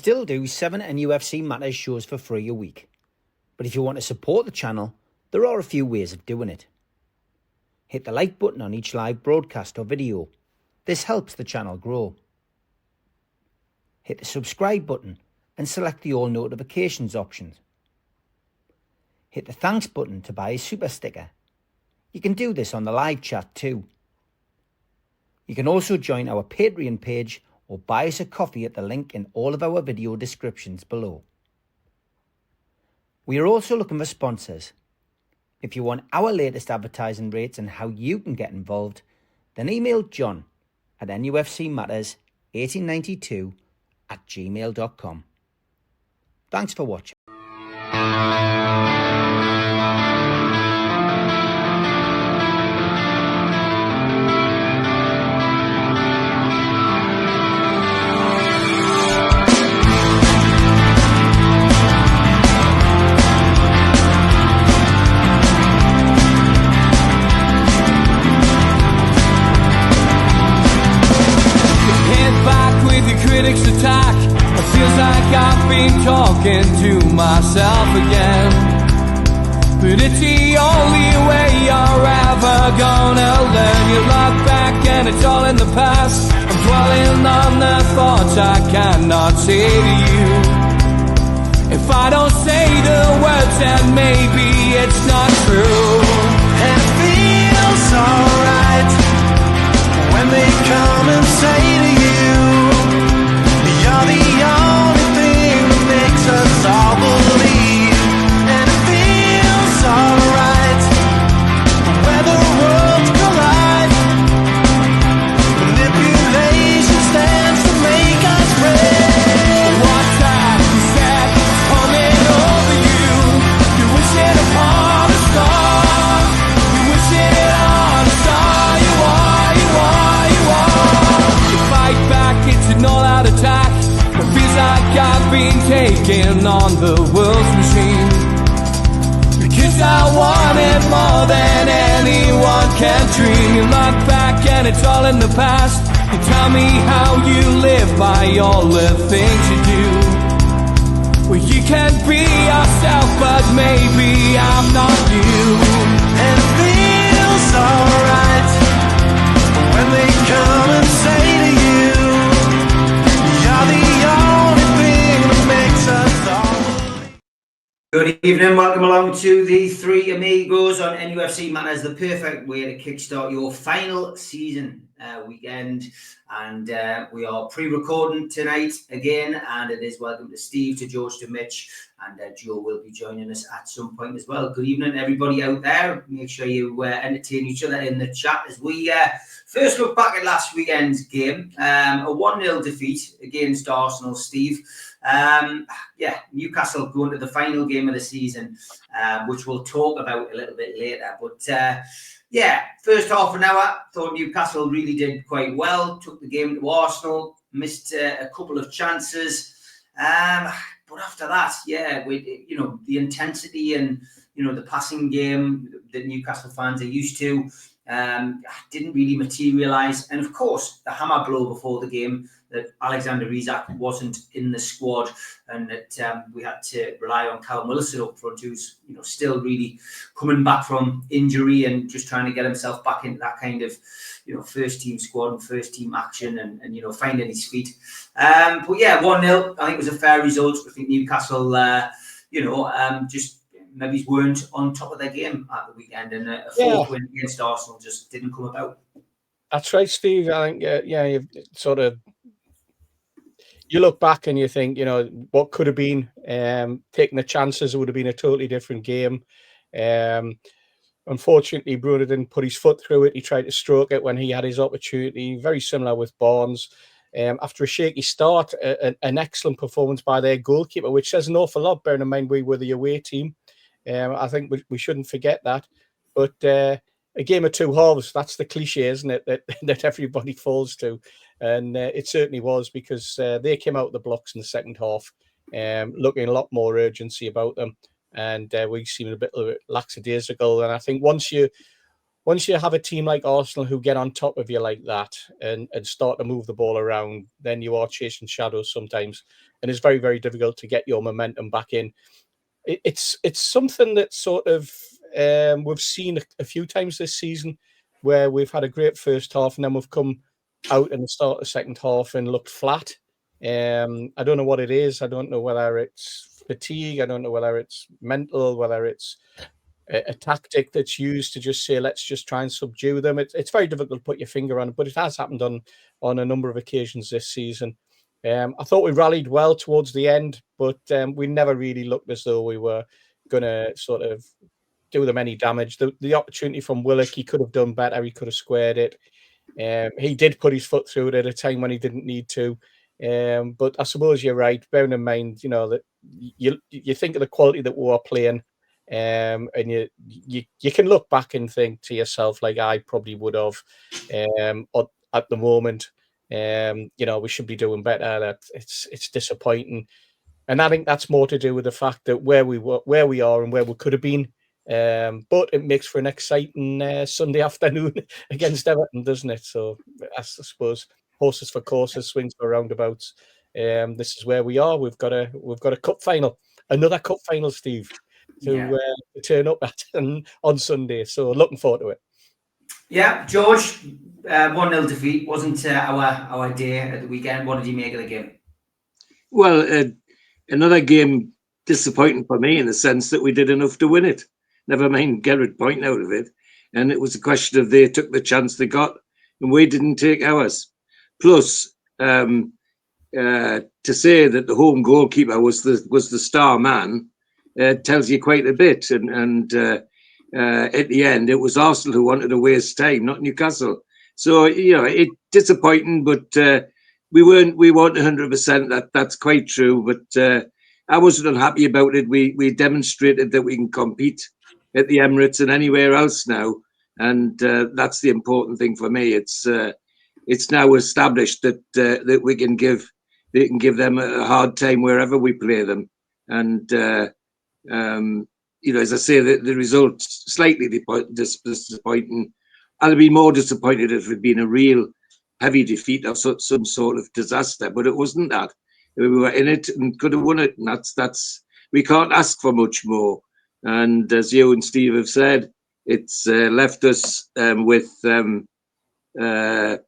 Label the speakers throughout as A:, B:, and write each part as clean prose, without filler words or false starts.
A: still do 7 NUFC Matters shows for free a week. But if you want to support the channel, there are a few ways of doing it. Hit the like button on each live broadcast or video. This helps the channel grow. Hit the subscribe button and select the all notifications option. Hit the thanks button to buy a super sticker. You can do this on the live chat too. You can also join our Patreon page or buy us a coffee at the link in all of our video descriptions below. We are also looking for sponsors. If you want our latest advertising rates and how you can get involved, then email John at nufcmatters1892@gmail.com. Thanks for watching.
B: Critics attack. It feels like I've been talking to myself again. But it's the only way you're ever gonna learn. You look back and it's all in the past. I'm dwelling on the thoughts I cannot say to you. If I don't say the words, then maybe it's not true. And it feels alright when they come and say to you, you're the only thing that makes us all believe. And it feels alright where the worlds collide. Manipulation stands to make us brave. What's that you said coming over you? You wish it upon a star. You wish it on a star. You are, you are, you are. You fight back, it's an all-out attack. It feels like I've been taken on the world's machine. Because I want it more than anyone can dream. You look back and it's all in the past. You tell me how you live by all the things you do. Well, you can be yourself, but maybe I'm not you. And it feels alright when they come and say to you, you're the only thing that makes us all.
A: Good evening, welcome along to the Three Amigos on NUFC Matters, the perfect way to kickstart your final season weekend. And we are pre-recording tonight again, and it is welcome to Steve, to George, to Mitch, and Joe will be joining us at some point as well. Good evening, everybody out there. Make sure you entertain each other in the chat as we first look back at last weekend's game. A 1-0 defeat against Arsenal, Steve. Newcastle going to the final game of the season, which we'll talk about a little bit later. But first half an hour, thought Newcastle really did quite well. Took the game to Arsenal, missed a couple of chances. But after that, the intensity and the passing game that Newcastle fans are used to didn't really materialise. And of course, the hammer blow before the game that Alexander Isak wasn't in the squad, and that we had to rely on Callum Wilson up front, who's still really coming back from injury and just trying to get himself back into that kind of first team squad and first team action and finding his feet. 1-0 I think was a fair result. I think Newcastle just maybe weren't on top of their game at the weekend, and a fourth win against Arsenal just didn't come about.
C: That's right, Steve. I think you've sort of, you look back and you think, what could have been. Taking the chances, it would have been a totally different game. Unfortunately, Bruno didn't put his foot through it. He tried to stroke it when he had his opportunity. Very similar with Barnes. After a shaky start, an excellent performance by their goalkeeper, which says an awful lot, bearing in mind we were the away team. I think we shouldn't forget that. But a game of two halves, that's the cliche, isn't it, that everybody falls to. And it certainly was, because they came out of the blocks in the second half, looking a lot more urgency about them. And we seemed a bit lackadaisical. And I think once you once you have a team like Arsenal who get on top of you like that and start to move the ball around, then you are chasing shadows sometimes, and it's very, very difficult to get your momentum back in. It's something that sort of we've seen a few times this season, where we've had a great first half and then we've come out in the start of the second half and looked flat. I don't know what it is. I don't know whether it's fatigue. I don't know whether it's mental, whether it's a tactic that's used to just say, let's just try and subdue them. It's very difficult to put your finger on it, but it has happened on a number of occasions this season. I thought we rallied well towards the end, but we never really looked as though we were going to sort of do them any damage. The opportunity from Willock, he could have done better. He could have squared it. He did put his foot through it at a time when he didn't need to. But I suppose you're right, bearing in mind, that you think of the quality that we were playing, and you can look back and think to yourself, like I probably would have, at the moment, we should be doing better. It's disappointing, and I think that's more to do with the fact that where we are, and where we could have been. But it makes for an exciting Sunday afternoon against Everton, doesn't it? So I suppose horses for courses, swings for roundabouts. This is where we are. We've got a cup final, another cup final, Steve, to turn up at on Sunday. So looking forward to it.
A: Yeah, George, 1-0 defeat wasn't our day at the weekend. What did you make of the game?
D: Well, another game disappointing for me in the sense that we did enough to win it. Never mind get a point out of it. And it was a question of they took the chance they got and we didn't take ours. Plus, to say that the home goalkeeper was the star man tells you quite a bit. And at the end, it was Arsenal who wanted to waste time, not Newcastle. So, it's disappointing, but we weren't 100%. That's quite true. But I wasn't unhappy about it. We demonstrated that we can compete at the Emirates and anywhere else now, and that's the important thing for me. It's now established that we can give them a hard time wherever we play them, and as I say, the result slightly disappointing. I'd be more disappointed if it had been a real heavy defeat or some sort of disaster, but it wasn't that. We were in it and could have won it, and that's we can't ask for much more. And as you and Steve have said, it's left us with another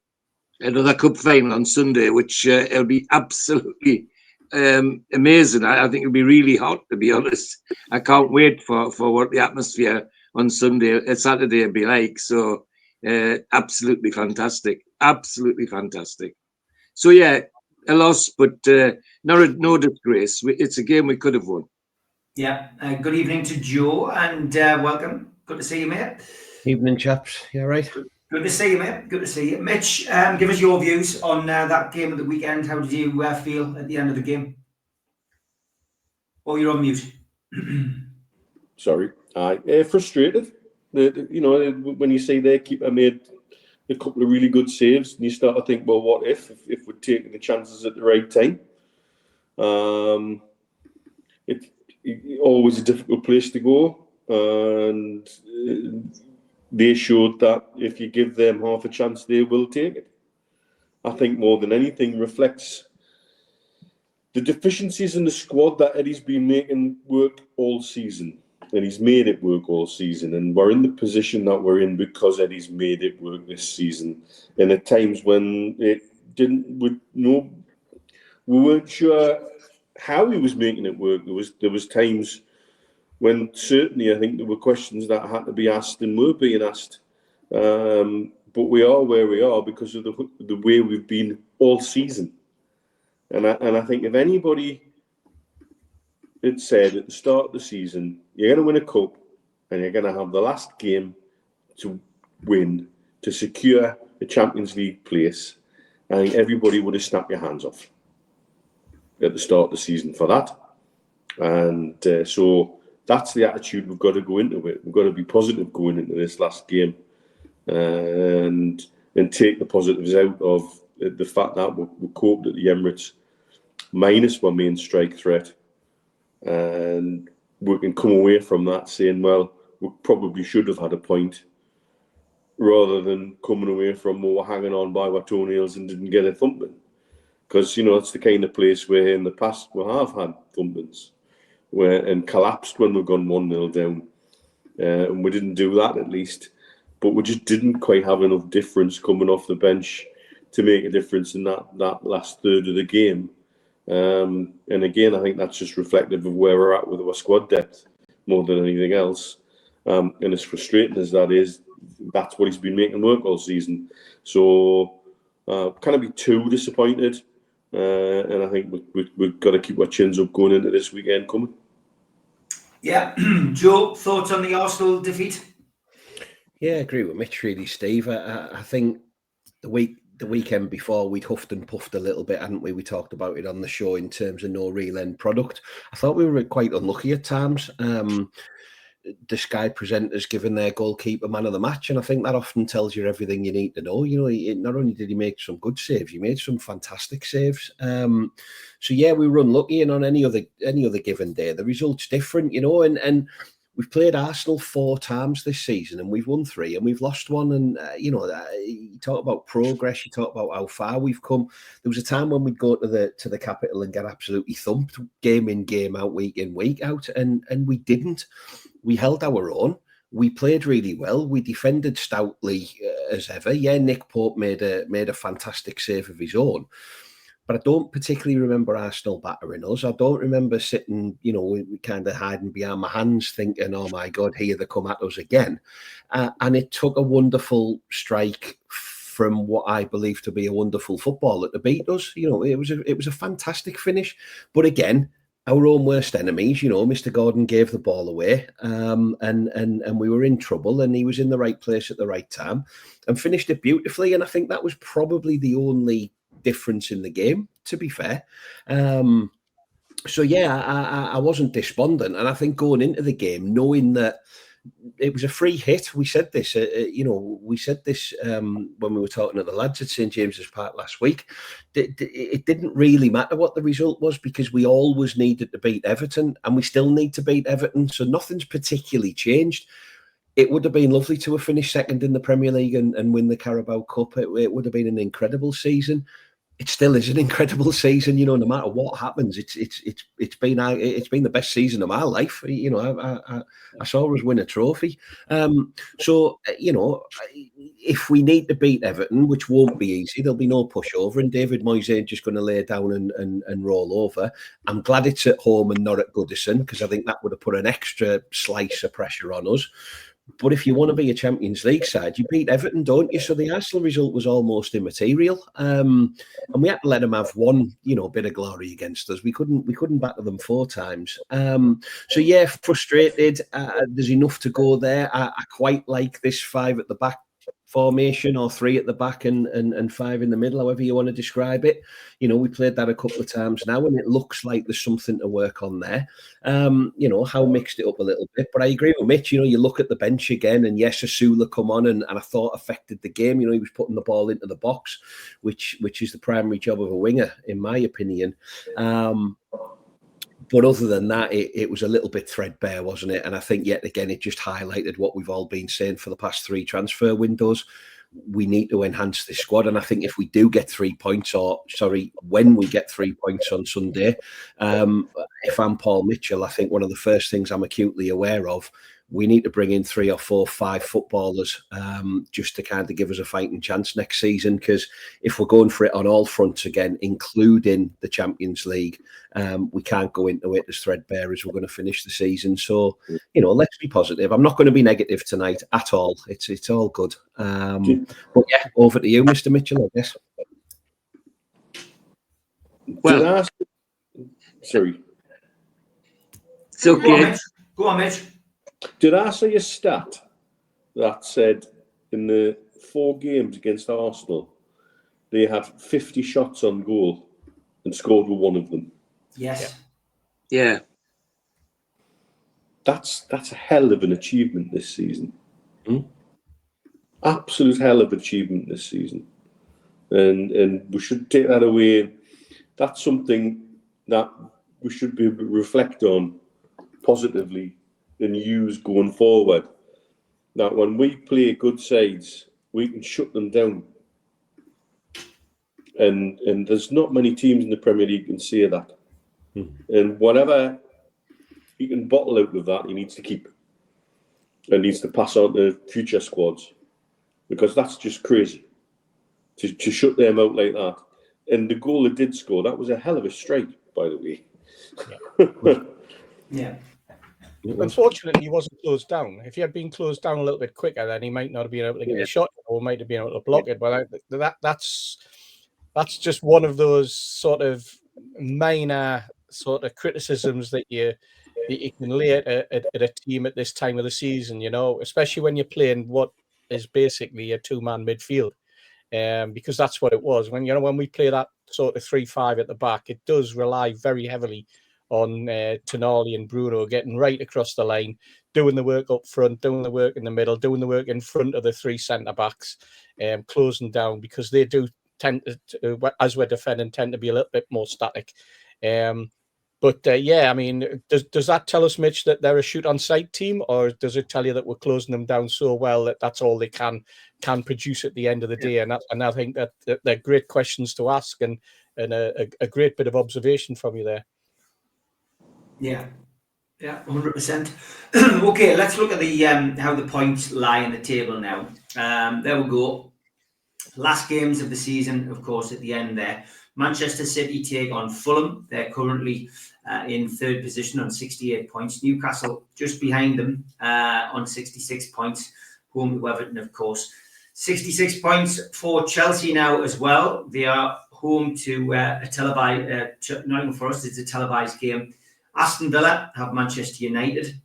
D: cup final on Sunday, which it'll be absolutely amazing. I think it'll be really hot, to be honest. I can't wait for what the atmosphere on Saturday will be like. So absolutely fantastic. So yeah, a loss, but no disgrace. It's a game we could have won.
A: Yeah. Good evening to Joe, and welcome. Good to see you, mate.
E: Evening, chaps. You all right?
A: Good to see you, mate. Good to see you. Mitch, give us your views on that game of the weekend. How did you feel at the end of the game? Oh, you're on mute.
F: Sorry. Frustrated. When you say their keeper made a couple of really good saves, and you start to think, well, what if we're taking the chances at the right time? It's always a difficult place to go, and they showed that if you give them half a chance, they will take it. I think more than anything reflects the deficiencies in the squad that Eddie's been making work all season, and he's made it work all season, and we're in the position that we're in because Eddie's made it work this season. And at times when it didn't, we weren't sure how he was making it work. There was times when certainly I think there were questions that had to be asked and were being asked. But we are where we are because of the way we've been all season. And I think if anybody had said at the start of the season, you're going to win a cup and you're going to have the last game to win to secure the Champions League place, I think everybody would have snapped your hands off at the start of the season for that. And so that's the attitude we've got to go into it. We've got to be positive going into this last game and take the positives out of the fact that we coped at the Emirates minus our main strike threat, and we can come away from that saying, well, we probably should have had a point, rather than coming away from we're hanging on by our toenails and didn't get a thumping. Because, it's the kind of place where in the past we have had thumpings and collapsed when we've gone 1-0 down. And we didn't do that, at least. But we just didn't quite have enough difference coming off the bench to make a difference in that last third of the game. And again, I think that's just reflective of where we're at with our squad depth more than anything else. And as frustrating as that is, that's what he's been making work all season. So can't be too disappointed. And I think we've got to keep our chins up going into this weekend coming.
A: Yeah. Joe, thoughts on the Arsenal defeat?
E: Yeah, I agree with Mitch, really, Steve. I think the weekend before, we'd huffed and puffed a little bit, hadn't we? We talked about it on the show in terms of no real end product. I thought we were quite unlucky at times. The Sky presenters giving their goalkeeper man of the match, and I think that often tells you everything you need to know. Not only did he make some good saves, he made some fantastic saves. So yeah, we were unlucky, and on any other given day, the result's different, and we've played Arsenal 4 times this season, and we've won 3 and we've lost 1. And you talk about progress, you talk about how far we've come. There was a time when we'd go to the capital and get absolutely thumped, game in, game out, week in, week out, and we didn't. We held our own. We played really well. We defended stoutly as ever. Yeah, Nick Pope made a fantastic save of his own. But I don't particularly remember Arsenal battering us. I don't remember sitting, we kind of hiding behind my hands thinking, oh my God, here they come at us again. And it took a wonderful strike from what I believe to be a wonderful footballer to beat us. It was a fantastic finish. But again, our own worst enemies, Mr. Gordon gave the ball away, and we were in trouble, and he was in the right place at the right time and finished it beautifully. And I think that was probably the only difference in the game, to be fair. So yeah, I wasn't despondent, and I think going into the game, knowing that it was a free hit, we said this, when we were talking to the lads at St James's Park last week. It didn't really matter what the result was, because we always needed to beat Everton, and we still need to beat Everton. So nothing's particularly changed. It would have been lovely to have finished second in the Premier League and win the Carabao Cup. It would have been an incredible season. It still is an incredible season, no matter what happens. It's been the best season of my life. I saw us win a trophy. If we need to beat Everton, which won't be easy, there'll be no pushover, and David Moyes ain't just going to lay down and roll over. I'm glad it's at home and not at Goodison, because I think that would have put an extra slice of pressure on us. But if you want to be a Champions League side, you beat Everton, don't you? So the Arsenal result was almost immaterial, and we had to let them have one, bit of glory against us. We couldn't batter them 4 times. So yeah, frustrated. There's enough to go there. I quite like this 5 at the back formation, or 3 at the back and 5 in the middle, however you want to describe it. We played that a couple of times now, and it looks like there's something to work on there. How mixed it up a little bit. But I agree with Mitch, you look at the bench again, and yes, Asula come on and I thought affected the game. He was putting the ball into the box, which is the primary job of a winger, in my opinion. But other than that, it was a little bit threadbare, wasn't it? And I think, yet again, it just highlighted what we've all been saying for the past 3 transfer windows. We need to enhance this squad. And I think if we do get 3 points, when we get 3 points on Sunday, if I'm Paul Mitchell, I think one of the first things I'm acutely aware of, we need to bring in 3 or 4, 5 footballers just to kind of give us a fighting chance next season. Because if we're going for it on all fronts again, including the Champions League, we can't go into it as threadbare as we're going to finish the season. So, let's be positive. I'm not going to be negative tonight at all. It's all good. But yeah, over to you, Mr. Mitchell, I guess.
D: Well,
F: sorry.
D: It's okay.
A: Go on, Mitch.
F: Did I see a stat that said in the 4 games against Arsenal, they had 50 shots on goal and scored with 1 of them?
A: Yes.
D: Yeah.
F: That's a hell of an achievement this season. Absolute hell of an achievement this season. And we should take that away. That's something that we should be able to reflect on positively and use going forward. That when we play good sides we can shut them down. And there's not many teams in the Premier League can say that. And whatever he can bottle out of that, he needs to keep. And needs to pass on to future squads. Because that's just crazy. To shut them out like that. And the goal they did score, that was a hell of a strike, by the way.
A: Yeah.
C: Unfortunately, he wasn't closed down. If he had been closed down a little bit quicker, then he might not have been able to get a shot, or might have been able to block it. But that's just one of those sort of minor sort of criticisms that you can lay at a team at this time of the season. You know, especially when you're playing what is basically a two-man midfield, because that's what it was. When we play that sort of 3-5 at the back, it does rely very heavily on Tonali and Bruno getting right across the line, doing the work up front, doing the work in the middle, doing the work in front of the three centre backs, closing down, because they do tend to, as we're defending, tend to be a little bit more static. Yeah, I mean, does that tell us, Mitch, that they're a shoot-on-sight team, or does it tell you that we're closing them down so well that that's all they can produce at the end of the day? And I think that they're great questions to ask, and a great bit of observation from you there.
A: Yeah, 100%. Okay, let's look at the how the points lie in the table now. There we go. Last games of the season, of course, at the end there. Manchester City take on Fulham. They're currently in third position on 68 points. Newcastle just behind them on 66 points. Home to Everton, of course. 66 points for Chelsea now as well. They are home to a televised, not even for us, it's a televised game. Aston Villa have Manchester United,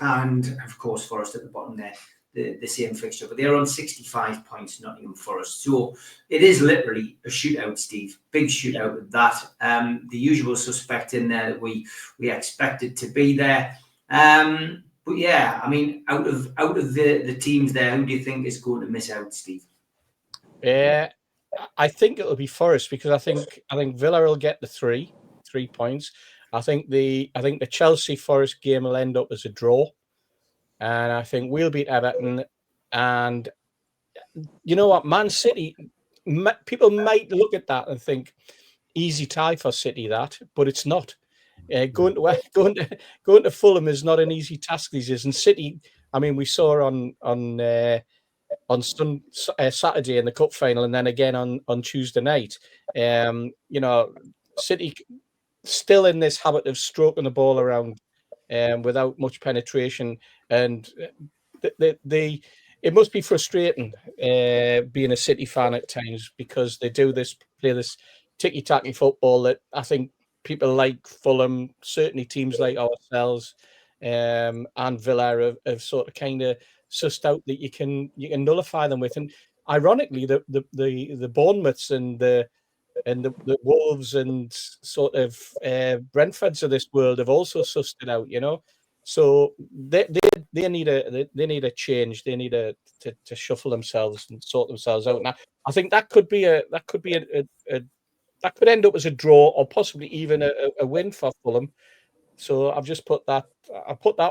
A: and of course Forest at the bottom there, the same fixture, but they're on 65 points, Nottingham Forest. So it is literally a shootout, Steve. Big shootout with that. The usual suspect in there that we expected to be there. But yeah, I mean, out of the teams there, who do you think is going to miss out, Steve?
C: I think it'll be Forest, because I think Villa will get the 3 points. I think the Chelsea Forest game will end up as a draw, and I think we'll beat Everton. And you know what, Man City, people might look at that and think easy tie for City, but it's not. Going to Fulham is not an easy task these days. And City, I mean, we saw on Saturday in the cup final, and then again on Tuesday night. City still in this habit of stroking the ball around without much penetration, and it must be frustrating being a City fan at times, because they play this ticky-tacky football that I think people like Fulham, certainly teams like ourselves, and Villa have sort of kind of sussed out that you can nullify them with. And ironically, the Bournemouths and the Wolves and sort of Brentfords of this world have also sussed it out, you know. So they need a change. They need to shuffle themselves and sort themselves out. Now, I think that could end up as a draw, or possibly even a win for Fulham. So I've just put that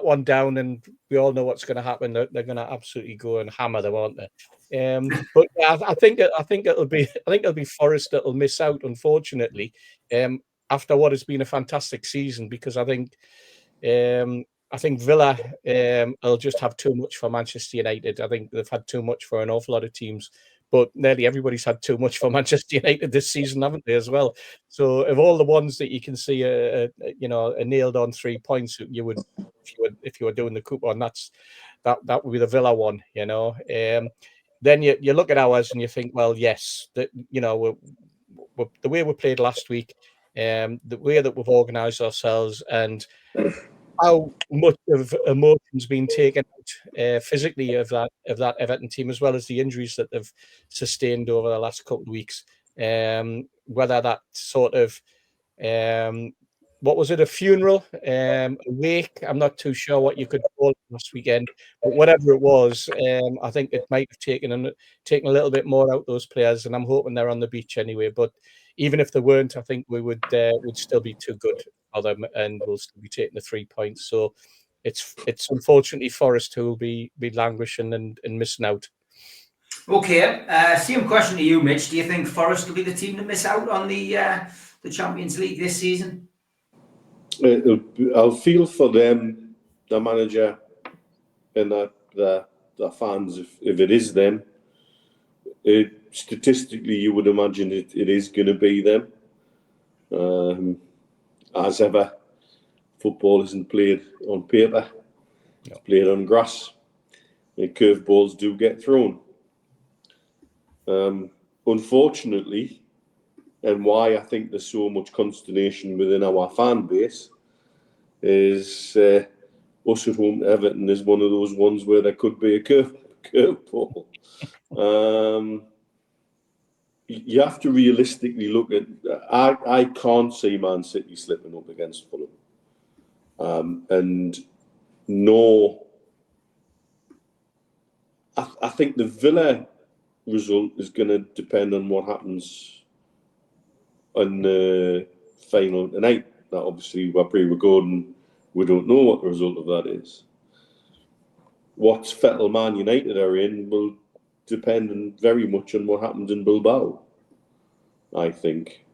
C: one down, and we all know what's going to happen. They're going to absolutely go and hammer them, aren't they? But yeah, I think it'll be Forest that'll miss out, unfortunately, after what has been a fantastic season, because I think Villa will just have too much for Manchester United. I think they've had too much for an awful lot of teams, but nearly everybody's had too much for Manchester United this season, haven't they, as well? So of all the ones that you can see, a nailed on 3 points, you would, if you were doing the coupon, that would be the Villa one, you know. Then you look at ours and you think, well, yes, that, you know, the way we played last week, the way that we've organised ourselves, and how much of emotion's been taken out physically of that Everton team, as well as the injuries that they've sustained over the last couple of weeks. Whether that sort of what was it, a funeral, a wake? I'm not too sure what you could call it last weekend, but whatever it was, I think it might have taken a little bit more out of those players, and I'm hoping they're on the beach anyway. But even if they weren't, I think we would still be too good for them, and we'll still be taking the 3 points. So it's unfortunately Forest who will be languishing and missing out.
A: Okay, same question to you, Mitch. Do you think Forest will be the team to miss out on the Champions League this season?
F: I'll feel for them, the manager, and the fans if it is them. Statistically, you would imagine it is going to be them. As ever, football isn't played on paper; it's played on grass. And curveballs do get thrown. Unfortunately, and why I think there's so much consternation within our fan base is us at home to Everton is one of those ones where there could be a curveball. You have to realistically look at. I can't see Man City slipping up against Fulham, and no. I think the Villa result is going to depend on what happens on the final tonight. That obviously we're pre-recording. We don't know what the result of that is. What fettle Man United are in will depend very much on what happens in Bilbao, I think.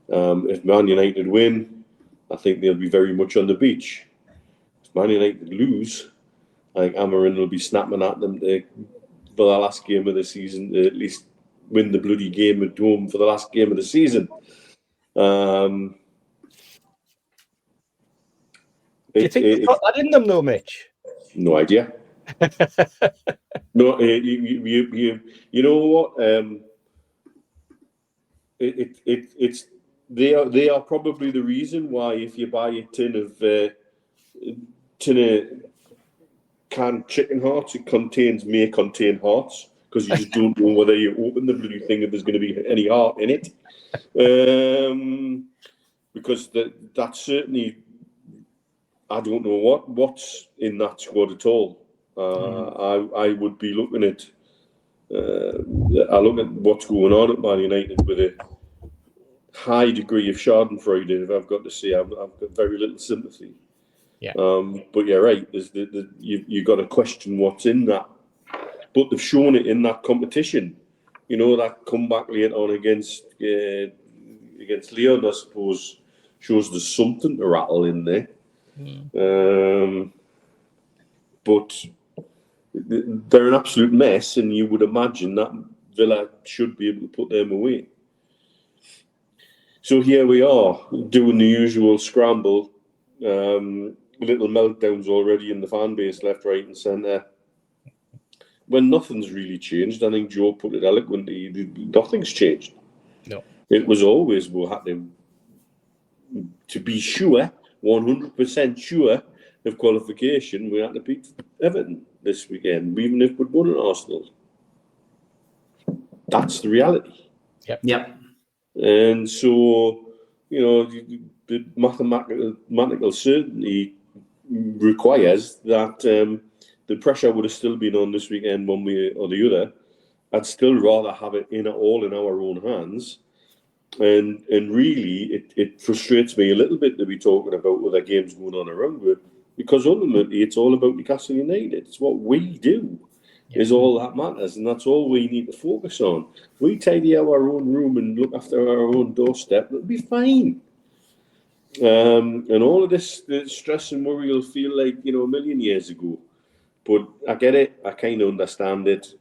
F: If Man United win, I think they'll be very much on the beach. If Man United lose, I think Amarin will be snapping at them for the last game of the season to at least win the bloody game at home for the last game of the season.
C: Do you think they've got that in them, though, Mitch?
F: No idea. No, you know what? They are probably the reason why if you buy a tin of canned chicken hearts, it may contain hearts because you just don't know whether you open the bloody thing if there's going to be any heart in it. Because that's certainly, I don't know what's in that squad at all. I would be looking at. I look at what's going on at Man United with a high degree of Schadenfreude. If I've got to say, I've got very little sympathy.
C: Yeah.
F: But you're right. You've got to question what's in that. But they've shown it in that competition. You know, that comeback later on against Leon, I suppose, shows there's something to rattle in there. But they're an absolute mess, and you would imagine that Villa should be able to put them away. So here we are, doing the usual scramble. Little meltdowns already in the fan base, left, right, and centre. When nothing's really changed, I think Joe put it eloquently. Nothing's changed.
C: No,
F: it was always we had to be sure, 100% sure of qualification. We had to beat Everton this weekend, even if we'd won at Arsenal. That's the reality.
A: Yep.
F: And so, you know, the mathematical certainty requires that the pressure would have still been on this weekend one way or the other. I'd still rather have it all in our own hands. And really, it frustrates me a little bit to be talking about other games going on around with, because ultimately it's all about Newcastle United. It's what we do is all that matters, and that's all we need to focus on. If we tidy our own room and look after our own doorstep, it'll be fine. And all of this stress and worry will feel like, you know, a million years ago. But I get it. I kind of understand it.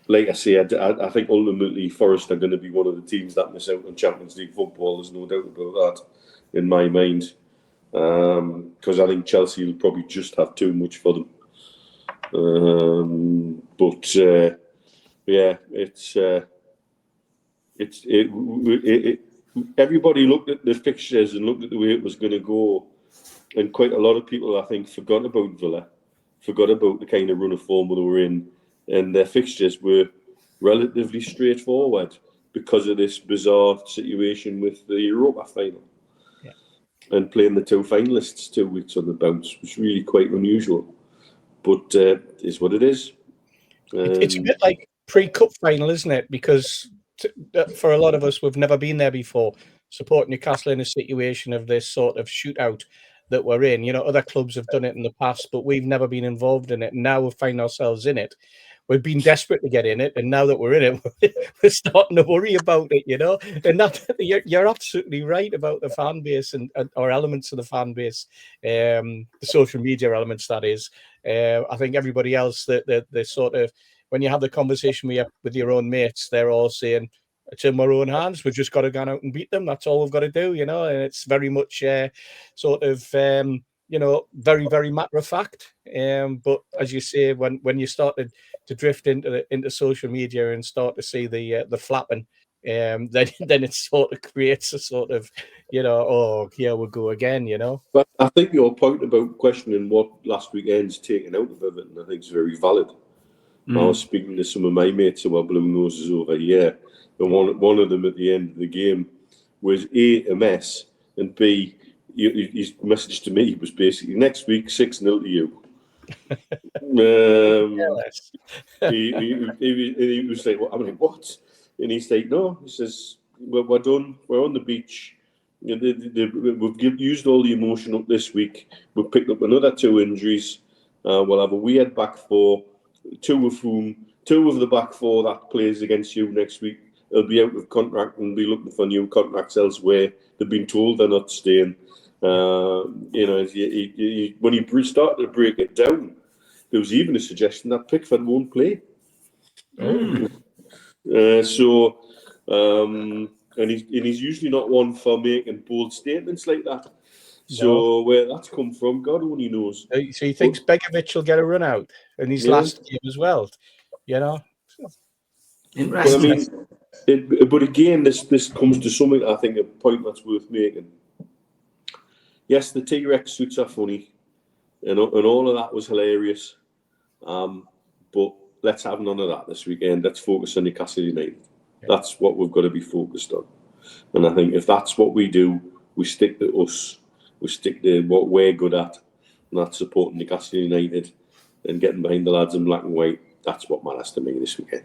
F: Like I say, I think ultimately Forest are going to be one of the teams that miss out on Champions League football. There's no doubt about that in my mind. Because I think Chelsea will probably just have too much for them. Everybody looked at the fixtures and looked at the way it was going to go, and quite a lot of people, I think, forgot about Villa, forgot about the kind of run of form they were in, and their fixtures were relatively straightforward because of this bizarre situation with the Europa final. And playing the two finalists 2 weeks on the bounce was really quite unusual. But it's what it is.
C: It's a bit like pre-cup final, isn't it? Because for a lot of us, we've never been there before, support Newcastle in a situation of this sort of shootout. that we're in. Other clubs have done it in the past, but we've never been involved in it. And now we find ourselves in it. We've been desperate to get in it, and now that we're in it, we're starting to worry about it, And that you're absolutely right about the fan base and or elements of the fan base, the social media elements. That is, I think everybody else, the sort of, when you have the conversation with your own mates, they're all saying it's in our own hands. We've just got to go out and beat them. That's all we've got to do, And it's very much sort of. Very, very matter of fact. But as you say, when you started to drift into social media and start to see the flapping, then it sort of creates a sort of, oh, here we go again,
F: But I think your point about questioning what last weekend's taken out of Everton, I think is very valid. I was speaking to some of my mates who are blue noses over here, and one of them at the end of the game was A mess, and B, his message to me was basically, next week 6-0 to you. He was like, I'm like, what? And he's like, no. He says, we're done. We're on the beach. We've used all the emotion up this week. We've picked up another 2 injuries. We'll have a weird back four. Two of the back four that plays against you next week, they'll be out of contract and be looking for new contracts elsewhere. They've been told they're not staying. When he started to break it down, there was even a suggestion that Pickford won't play. And he's usually not one for making bold statements like that. So where that's come from, God only knows.
C: So he thinks Begovic will get a run out in his last game as well,
A: Interesting.
F: But again, this comes to something, I think, a point that's worth making. Yes, the T-Rex suits are funny, and all of that was hilarious. But let's have none of that this weekend. Let's focus on Newcastle United. That's what we've got to be focused on. And I think if that's what we do, we stick to us. We stick to what we're good at, and that's supporting Newcastle United and getting behind the lads in black and white. That's what matters to me this weekend.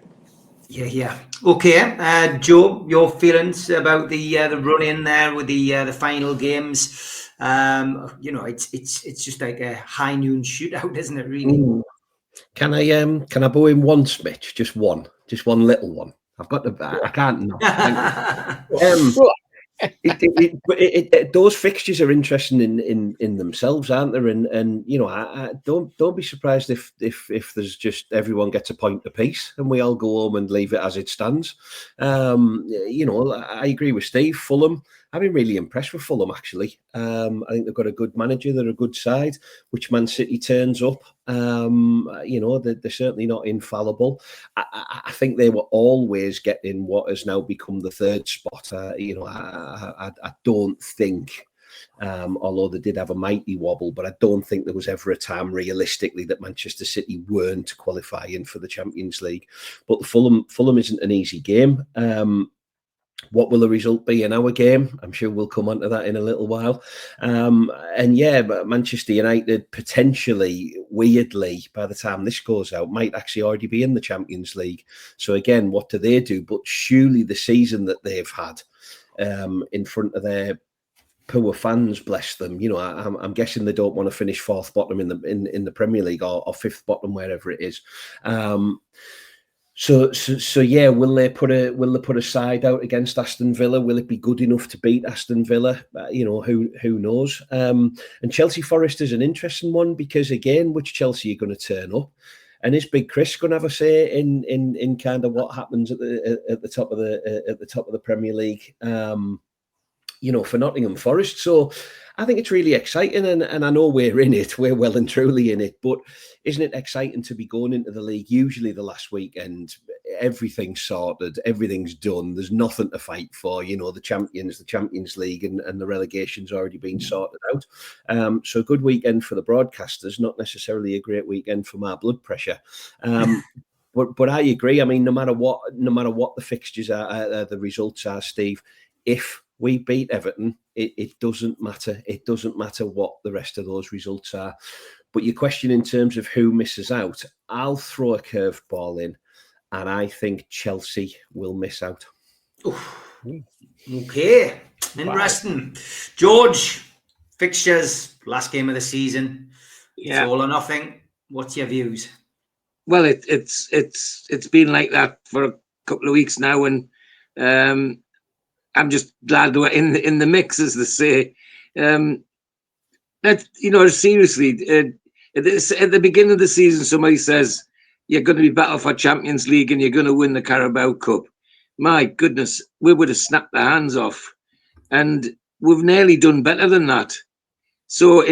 A: Yeah. Okay, Joe, your feelings about the run in there with the final games? It's just like a high noon shootout, isn't it? Really.
E: Can I bow in one, Mitch? Just one little one. I've got the. I can't. No. Those fixtures are interesting in themselves, aren't there? And I don't be surprised if there's just everyone gets a point apiece and we all go home and leave it as it stands. I agree with Steve. Fulham, I've been really impressed with Fulham, actually. I think they've got a good manager. They're a good side, which Man City turns up. They're certainly not infallible. I think they were always getting what has now become the third spot. I don't think, although they did have a mighty wobble, but I don't think there was ever a time realistically that Manchester City weren't qualifying for the Champions League. But Fulham isn't an easy game. What will the result be in our game? I'm sure we'll come on to that in a little while. But Manchester United potentially, weirdly, by the time this goes out, might actually already be in the Champions League. So again, what do they do? But surely the season that they've had in front of their poor fans, bless them. I'm guessing they don't want to finish fourth bottom in the Premier League or fifth bottom, wherever it is. So yeah, will they put a side out against Aston Villa? Will it be good enough to beat Aston Villa? Who knows? And Chelsea Forest is an interesting one because again, which Chelsea are going to turn up, and is Big Chris going to have a say in kind of what happens at the top of the Premier League? For Nottingham Forest. So I think it's really exciting, and I know we're in it. We're well and truly in it. But isn't it exciting to be going into the league? Usually the last weekend, everything's sorted, everything's done. There's nothing to fight for. The Champions League, and the relegation's already been sorted out. So a good weekend for the broadcasters, not necessarily a great weekend for my blood pressure. But I agree. I mean, no matter what the fixtures are, the results are, Steve, if we beat Everton, it doesn't matter. It doesn't matter what the rest of those results are. But your question in terms of who misses out, I'll throw a curveball in, and I think Chelsea will miss out.
A: Okay, interesting. George, Fixtures, last game of the season. It's
D: Yeah.
A: all or nothing. What's your views?
D: Well, it's been like that for a couple of weeks now, and I'm just glad we're in the mix, as they say. That, you know, seriously, at the beginning of the season, somebody says you're going to be battle for Champions League and you're going to win the Carabao Cup. My goodness, we would have snapped their hands off, and we've nearly done better than that. So, I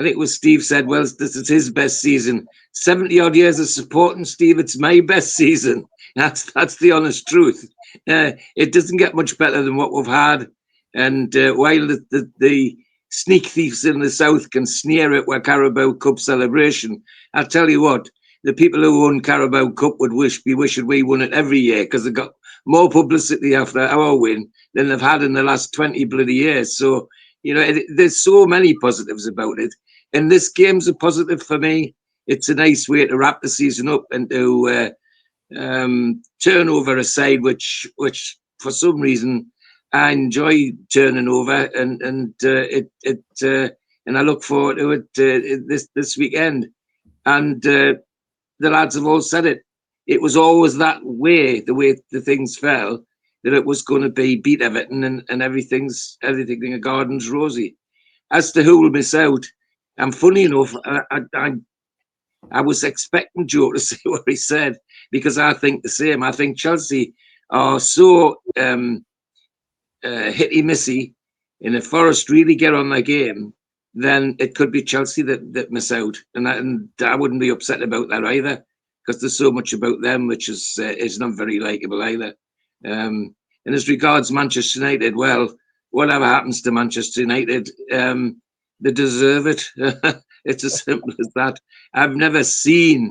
D: think it was Steve said, well, this is his best season. 70 odd years of supporting Steve, it's my best season. That's the honest truth. It doesn't get much better than what we've had. And while the sneak thieves in the south can sneer at our Carabao Cup celebration, I'll tell you what, the people who won Carabao Cup would be wishing we won it every year, because they got more publicity after our win than they've had in the last 20 bloody years. So, you know, there's so many positives about it. And this game's a positive for me. It's a nice way to wrap the season up and to turn over a side which for some reason I enjoy turning over, and I look forward to it this weekend. And the lads have all said it. It was always that way, the way the things fell, that it was going to be beat Everton and everything in the garden's rosy. As to who will miss out, and funny enough, I was expecting Joe to say what he said, because I think the same. I think Chelsea are so hitty-missy, and if Forest really get on their game, then it could be Chelsea that miss out. And I wouldn't be upset about that either, because there's so much about them which is not very likeable either. And as regards Manchester United, well, whatever happens to Manchester United, they deserve it. It's as simple as that. I've never seen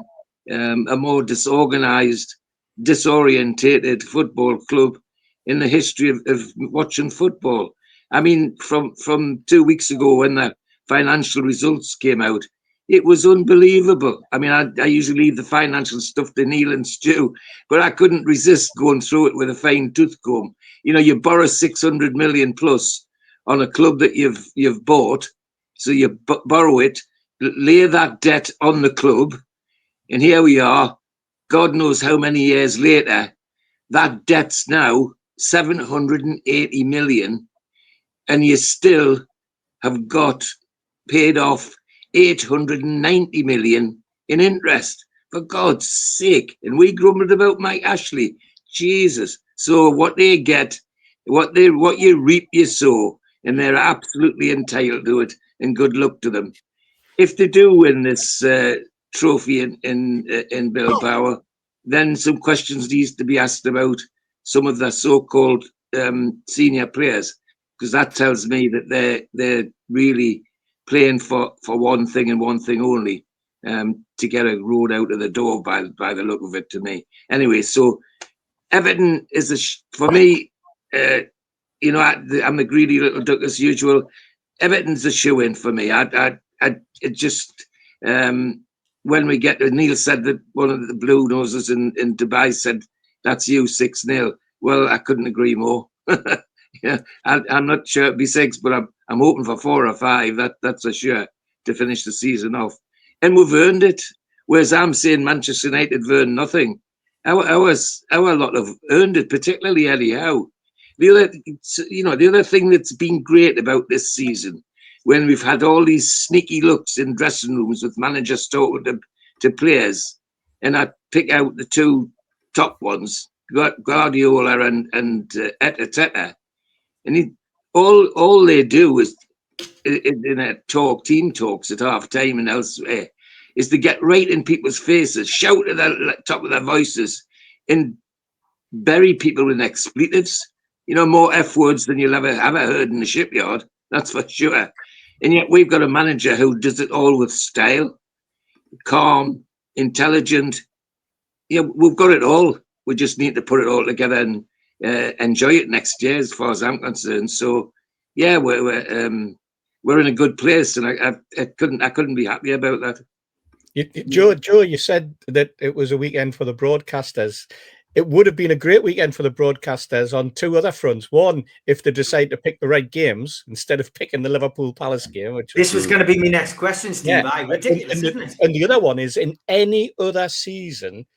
D: a more disorganized, disorientated football club in the history of watching football. I mean, from 2 weeks ago when the financial results came out, it was unbelievable. I mean, I usually leave the financial stuff to Neil and Stu, but I couldn't resist going through it with a fine tooth comb. You know, you borrow 600 million plus on a club that you've bought, so you borrow it, lay that debt on the club, and here we are, God knows how many years later, that debt's now 780 million, and you still have got paid off 890 million in interest. For God's sake. And we grumbled about Mike Ashley. Jesus. So what they get, what you reap, you sow, and they're absolutely entitled to it, and good luck to them. If they do win this trophy in Bilbao, then some questions needs to be asked about some of the so-called senior players, because that tells me that they're really playing for one thing and one thing only, to get a road out of the door by the look of it to me. Anyway, so Everton is for me, you know, I'm a greedy little duck as usual. Everton's a shoe-in for me. It just when we get, Neil said that one of the blue noses in Dubai said that's you 6-0. Well, I couldn't agree more. Yeah, I'm not sure it'd be 6, but I'm hoping for 4 or 5. That's a sure to finish the season off, and we've earned it. Whereas I'm saying Manchester United have earned nothing. Our lot have earned it, particularly Eddie Howe. The other thing that's been great about this season, when we've had all these sneaky looks in dressing rooms with managers talking to players, and I pick out the 2 top ones, Guardiola and Arteta. And all they do is in a team talks at half time and elsewhere, is to get right in people's faces, shout at the top of their voices, and bury people with expletives. You know, more F words than you'll ever heard in the shipyard. That's for sure. And yet we've got a manager who does it all with style, calm, intelligent. Yeah, we've got it all. We just need to put it all together and enjoy it next year, as far as I'm concerned. So, yeah, we're in a good place, and I couldn't be happy about that.
C: Joe, you said that it was a weekend for the broadcasters. it would have been a great weekend for the broadcasters on two other fronts. One, if they decide to pick the right games instead of picking the Liverpool Palace game. Which
A: This was going to be my next question, Steve.
C: Yeah.
A: Ridiculous, isn't it?
C: And the other one is, in any other season,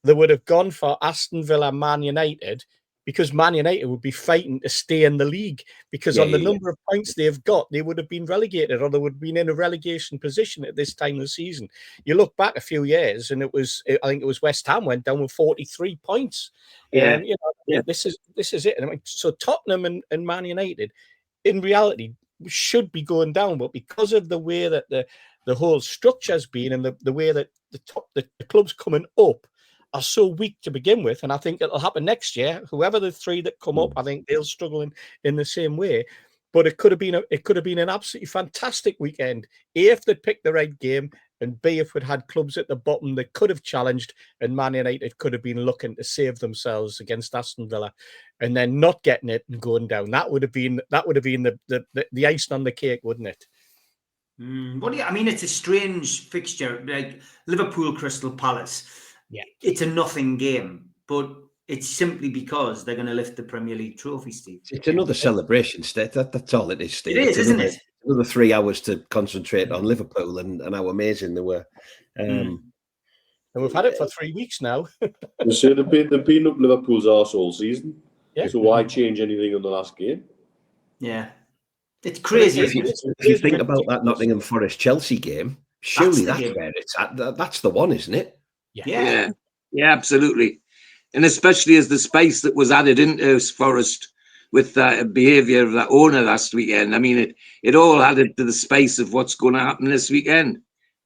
C: they would have gone for Aston Villa, Man United, because Man United would be fighting to stay in the league, because on the number of points they've got, they would have been relegated, or they would have been in a relegation position at this time of the season. You look back a few years, and I think it was West Ham went down with 43 points.
D: Yeah.
C: This is it. And I mean, so Tottenham and Man United, in reality, should be going down, but because of the way that the whole structure's been, and the way that the clubs coming up are so weak to begin with, and I think it'll happen next year. Whoever the three that come up, I think they'll struggle in the same way. But it could have been an absolutely fantastic weekend. A, if they'd picked the right game, and B, if we'd had clubs at the bottom that could have challenged, and Man United could have been looking to save themselves against Aston Villa, and then not getting it and going down. That would have been the icing on the cake, wouldn't it?
A: I mean, it's a strange fixture, like Liverpool Crystal Palace.
C: Yeah,
A: it's a nothing game, but it's simply because they're going to lift the Premier League trophy, Steve.
E: It's another celebration, Steve. That's all it is, Steve.
A: It is, isn't it?
E: Another 3 hours to concentrate on Liverpool and how amazing they were.
C: And we've had it for 3 weeks now.
F: So they've been up Liverpool's arse all season.
C: Yeah.
F: So why change anything on the last game?
A: Yeah. It's crazy.
E: If you think about that Nottingham Forest Chelsea game, surely that's where it's at. That's the one, isn't it?
D: Yeah, absolutely. And especially as the space that was added into Forest with that behaviour of that owner last weekend. I mean, it all added to the space of what's going to happen this weekend.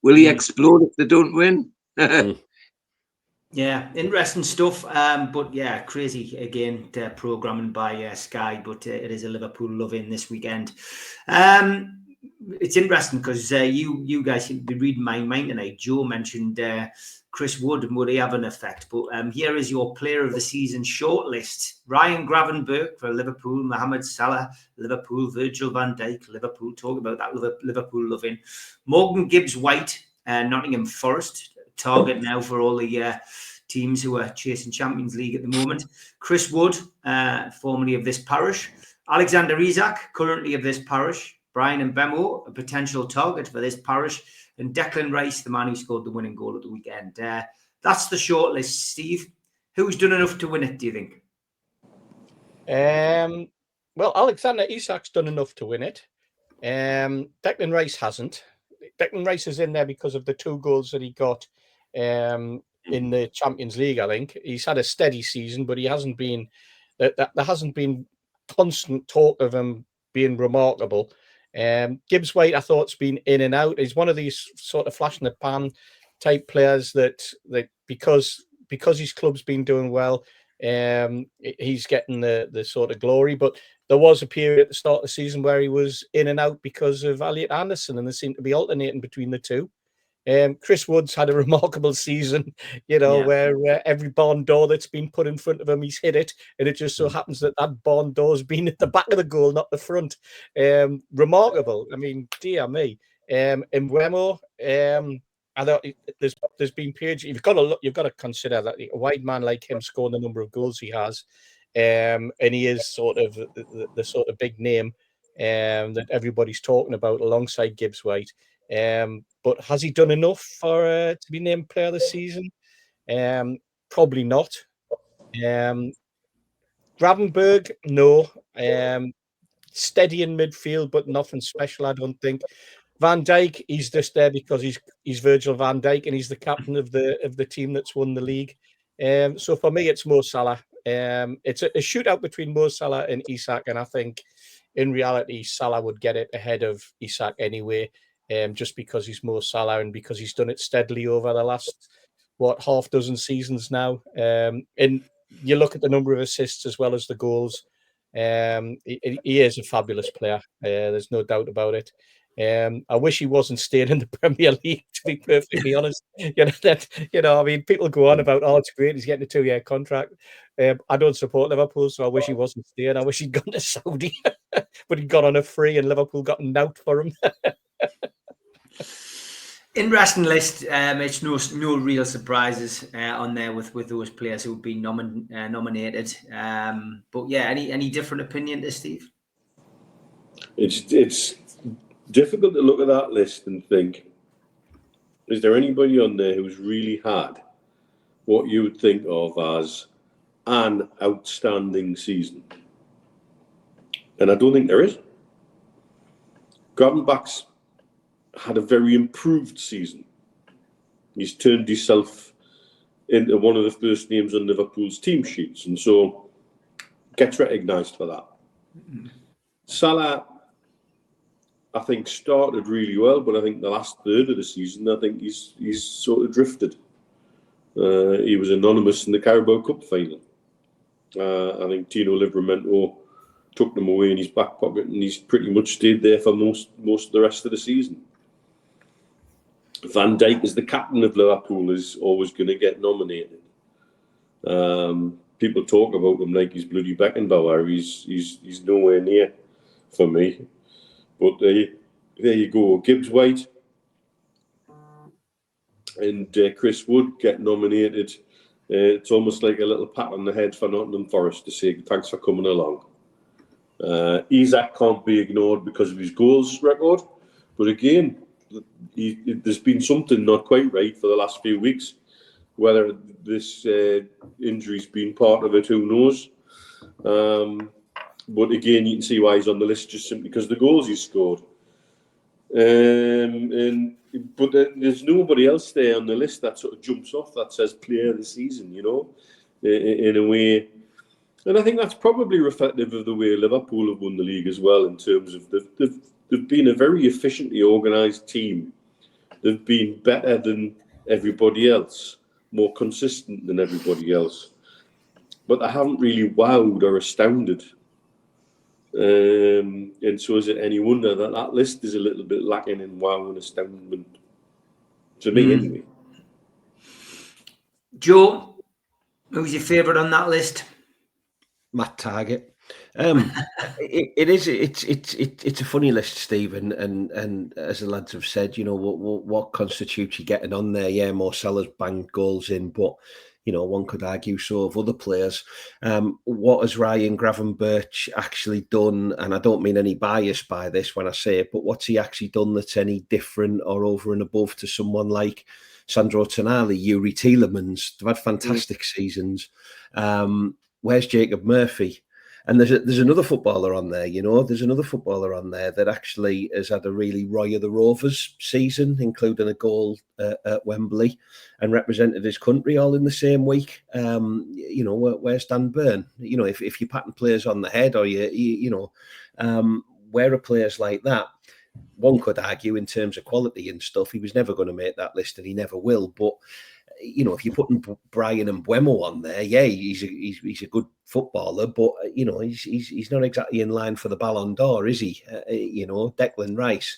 D: Will he explode if they don't win?
A: Yeah, interesting stuff. But yeah, crazy again, programming by Sky, but it is a Liverpool love-in this weekend. It's interesting because you guys seem to be reading my mind tonight. Joe mentioned Chris Wood, and would he have an effect? But here is your player of the season shortlist. Ryan Gravenberch for Liverpool, Mohamed Salah, Liverpool, Virgil van Dijk, Liverpool, talk about that Liverpool loving. Morgan Gibbs-White, Nottingham Forest, target now for all the teams who are chasing Champions League at the moment. Chris Wood, formerly of this parish. Alexander Isak, currently of this parish. Brian Mbemo, a potential target for this parish. And Declan Rice, the man who scored the winning goal at the weekend. That's the shortlist, Steve. Who's done enough to win it, do you think?
C: Well, Alexander Isak's done enough to win it. Declan Rice hasn't. Declan Rice is in there because of the 2 goals that he got in the Champions League, I think. He's had a steady season, but he hasn't been... There hasn't been constant talk of him being remarkable. Gibbs-White, I thought, has been in and out. He's one of these sort of flash in the pan type players that because his club's been doing well, he's getting the sort of glory. But there was a period at the start of the season where he was in and out because of Elliot Anderson, and they seem to be alternating between the two. Chris Wood's had a remarkable season, where every barn door that's been put in front of him, he's hit it. And it just so happens that barn door's been at the back of the goal, not the front. Remarkable. I mean, dear me. Mbemo, I thought there's been periods you've got to consider that a wide man like him scoring the number of goals he has, and he is sort of the sort of big name that everybody's talking about alongside Gibbs-White. But has he done enough for to be named player of the season? Probably not. Gravenberch, no. Steady in midfield, but nothing special, I don't think. Van Dijk, he's just there because he's Virgil van Dijk and he's the captain of the team that's won the league. So for me, it's Mo Salah. It's a shootout between Mo Salah and Isak, and I think in reality, Salah would get it ahead of Isak anyway. Just because he's Mo Salah and because he's done it steadily over the last, half dozen seasons now. And you look at the number of assists as well as the goals. He is a fabulous player. There's no doubt about it. I wish he wasn't staying in the Premier League, to be perfectly honest. I mean, people go on about, it's great, he's getting a 2-year contract. I don't support Liverpool, so I wish he wasn't staying. I wish he'd gone to Saudi, but he got on a free and Liverpool got an out for him.
A: Interesting list. It's no real surprises on there with those players who've been nominated. But yeah, any different opinion to Steve?
F: It's difficult to look at that list and think, is there anybody on there who's really had what you would think of as an outstanding season? And I don't think there is. Gravenbach's had a very improved season. He's turned himself into one of the first names on Liverpool's team sheets, and so gets recognised for that. Salah, I think, started really well, but I think the last third of the season, I think he's sort of drifted. He was anonymous in the Carabao Cup final. I think Tino Livramento took them away in his back pocket, and he's pretty much stayed there for most of the rest of the season. Van Dijk, as the captain of Liverpool, is always going to get nominated. People talk about him like he's bloody Beckenbauer. He's nowhere near for me. But there you go. Gibbs White and Chris Wood get nominated. It's almost like a little pat on the head for Nottingham Forest to say thanks for coming along. Isak can't be ignored because of his goals record. But again, there's been something not quite right for the last few weeks. Whether this injury's been part of it, who knows? But again, you can see why he's on the list just simply because of the goals he's scored. But there's nobody else there on the list that sort of jumps off that says player of the season, you know, in a way. And I think that's probably reflective of the way Liverpool have won the league as well, in terms of they've been a very efficiently organised team. They've been better than everybody else, more consistent than everybody else. But they haven't really wowed or astounded. And so is it any wonder that that list is a little bit lacking in wow and astoundment? To me, anyway.
A: Joe, who's your favourite on that list?
E: Matt Target. It's a funny list, Stephen, and as the lads have said, you know, what constitutes you getting on there? Yeah, Mo Salah's banged goals in, but you know, one could argue so of other players. What has Ryan Gravenberch actually done? And I don't mean any bias by this when I say it, but what's he actually done that's any different or over and above to someone like Sandro Tonali, Yuri Tielemans? They've had fantastic seasons. Where's Jacob Murphy? And there's another footballer on there, you know, that actually has had a really Roy of the Rovers season, including a goal at Wembley, and represented his country all in the same week. You know, where's Dan Burn? You know, if you're patting players on the head, or where are players like that? One could argue in terms of quality and stuff, he was never going to make that list, and he never will. But you know, if you're putting Brian and Mbeumo on there, yeah, he's a good footballer, but you know, he's not exactly in line for the Ballon d'Or, is he? You know, Declan Rice,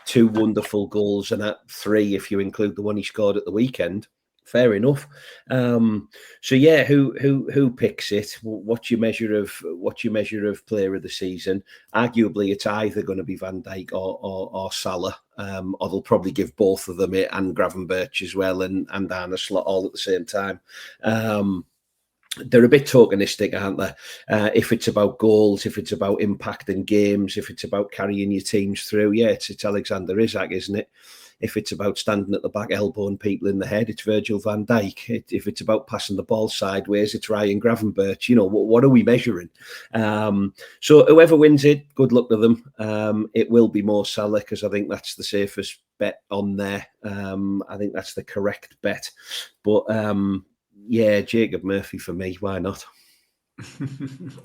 E: 2 wonderful goals, and 3 if you include the one he scored at the weekend. Fair enough. So yeah, who picks it? What's your measure of player of the season? Arguably, it's either going to be Van Dijk or Salah, or they'll probably give both of them it, and Gravenberch as well, and Arne Slot all at the same time. They're a bit tokenistic, aren't they? If it's about goals, if it's about impacting games, if it's about carrying your teams through, yeah, it's Alexander Isak, isn't it? If it's about standing at the back, elbowing people in the head, it's Virgil van Dijk. If it's about passing the ball sideways, it's Ryan Gravenberch. You know, what are we measuring? So whoever wins it, good luck to them. It will be Mo Salah, because I think that's the safest bet on there. I think that's the correct bet. But yeah, Jacob Murphy for me. Why not?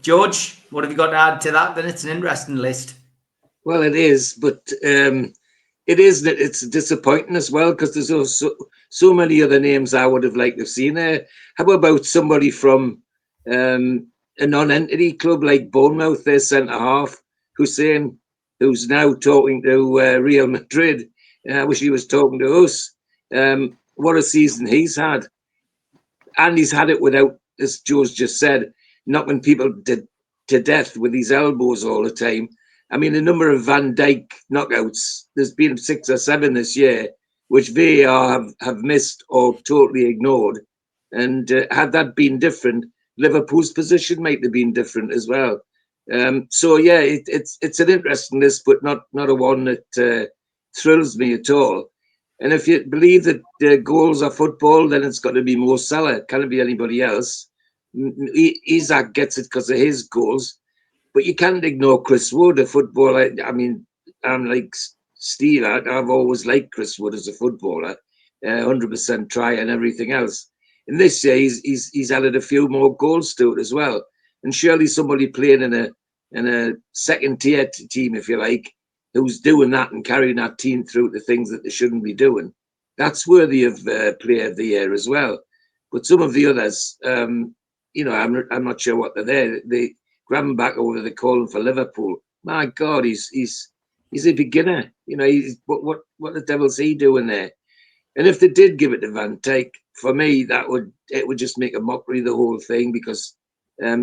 A: George, what have you got to add to that? Then it's an interesting list.
D: Well, it is, but it's disappointing as well, because there's so many other names I would have liked to have seen there. How about somebody from a non-entity club like Bournemouth, their centre-half, Hussein, who's now talking to Real Madrid? I wish he was talking to us. What a season he's had. And he's had it without, as Joe's just said, knocking people to death with his elbows all the time. I mean, the number of Van Dijk knockouts, there's been 6 or 7 this year, which VAR have missed or totally ignored. And had that been different, Liverpool's position might have been different as well. So yeah, it's an interesting list, but not a one that thrills me at all. And if you believe that goals are football, then it's got to be Mo Salah. It can't be anybody else. Isaac gets it because of his goals, but you can't ignore Chris Wood, a footballer. I mean, I'm like Steve. I've always liked Chris Wood as a footballer, 100% try and everything else. And this year, he's added a few more goals to it as well. And surely somebody playing in a second tier team, if you like, who's doing that and carrying that team through the things that they shouldn't be doing, that's worthy of Player of the Year as well. But some of the others, I'm not sure what they're there. They grab him back over the calling for Liverpool. My God, he's a beginner. What the devil's he doing there? And if they did give it to Van Dijk, for me, it would just make a mockery of the whole thing, because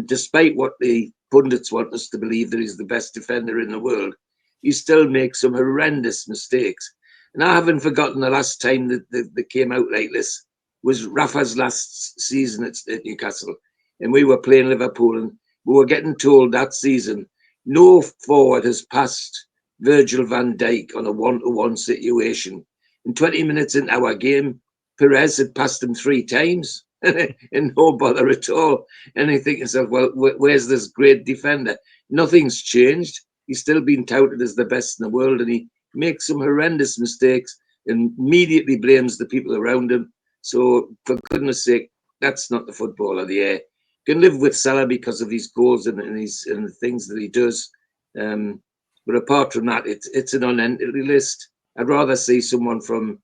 D: despite what the pundits want us to believe that he's the best defender in the world, he still makes some horrendous mistakes. And I haven't forgotten the last time that they came out like this was Rafa's last season at Newcastle. And we were playing Liverpool, and we were getting told that season, no forward has passed Virgil van Dijk on a one-to-one situation. In 20 minutes into our game, Perez had passed him 3 times and no bother at all. And you think to yourself, well, where's this great defender? Nothing's changed. He's still been touted as the best in the world, and he makes some horrendous mistakes and immediately blames the people around him. So, for goodness sake, that's not the footballer of the year. Can live with Salah because of his goals and the things that he does. But apart from that, it's an unending list. I'd rather see someone from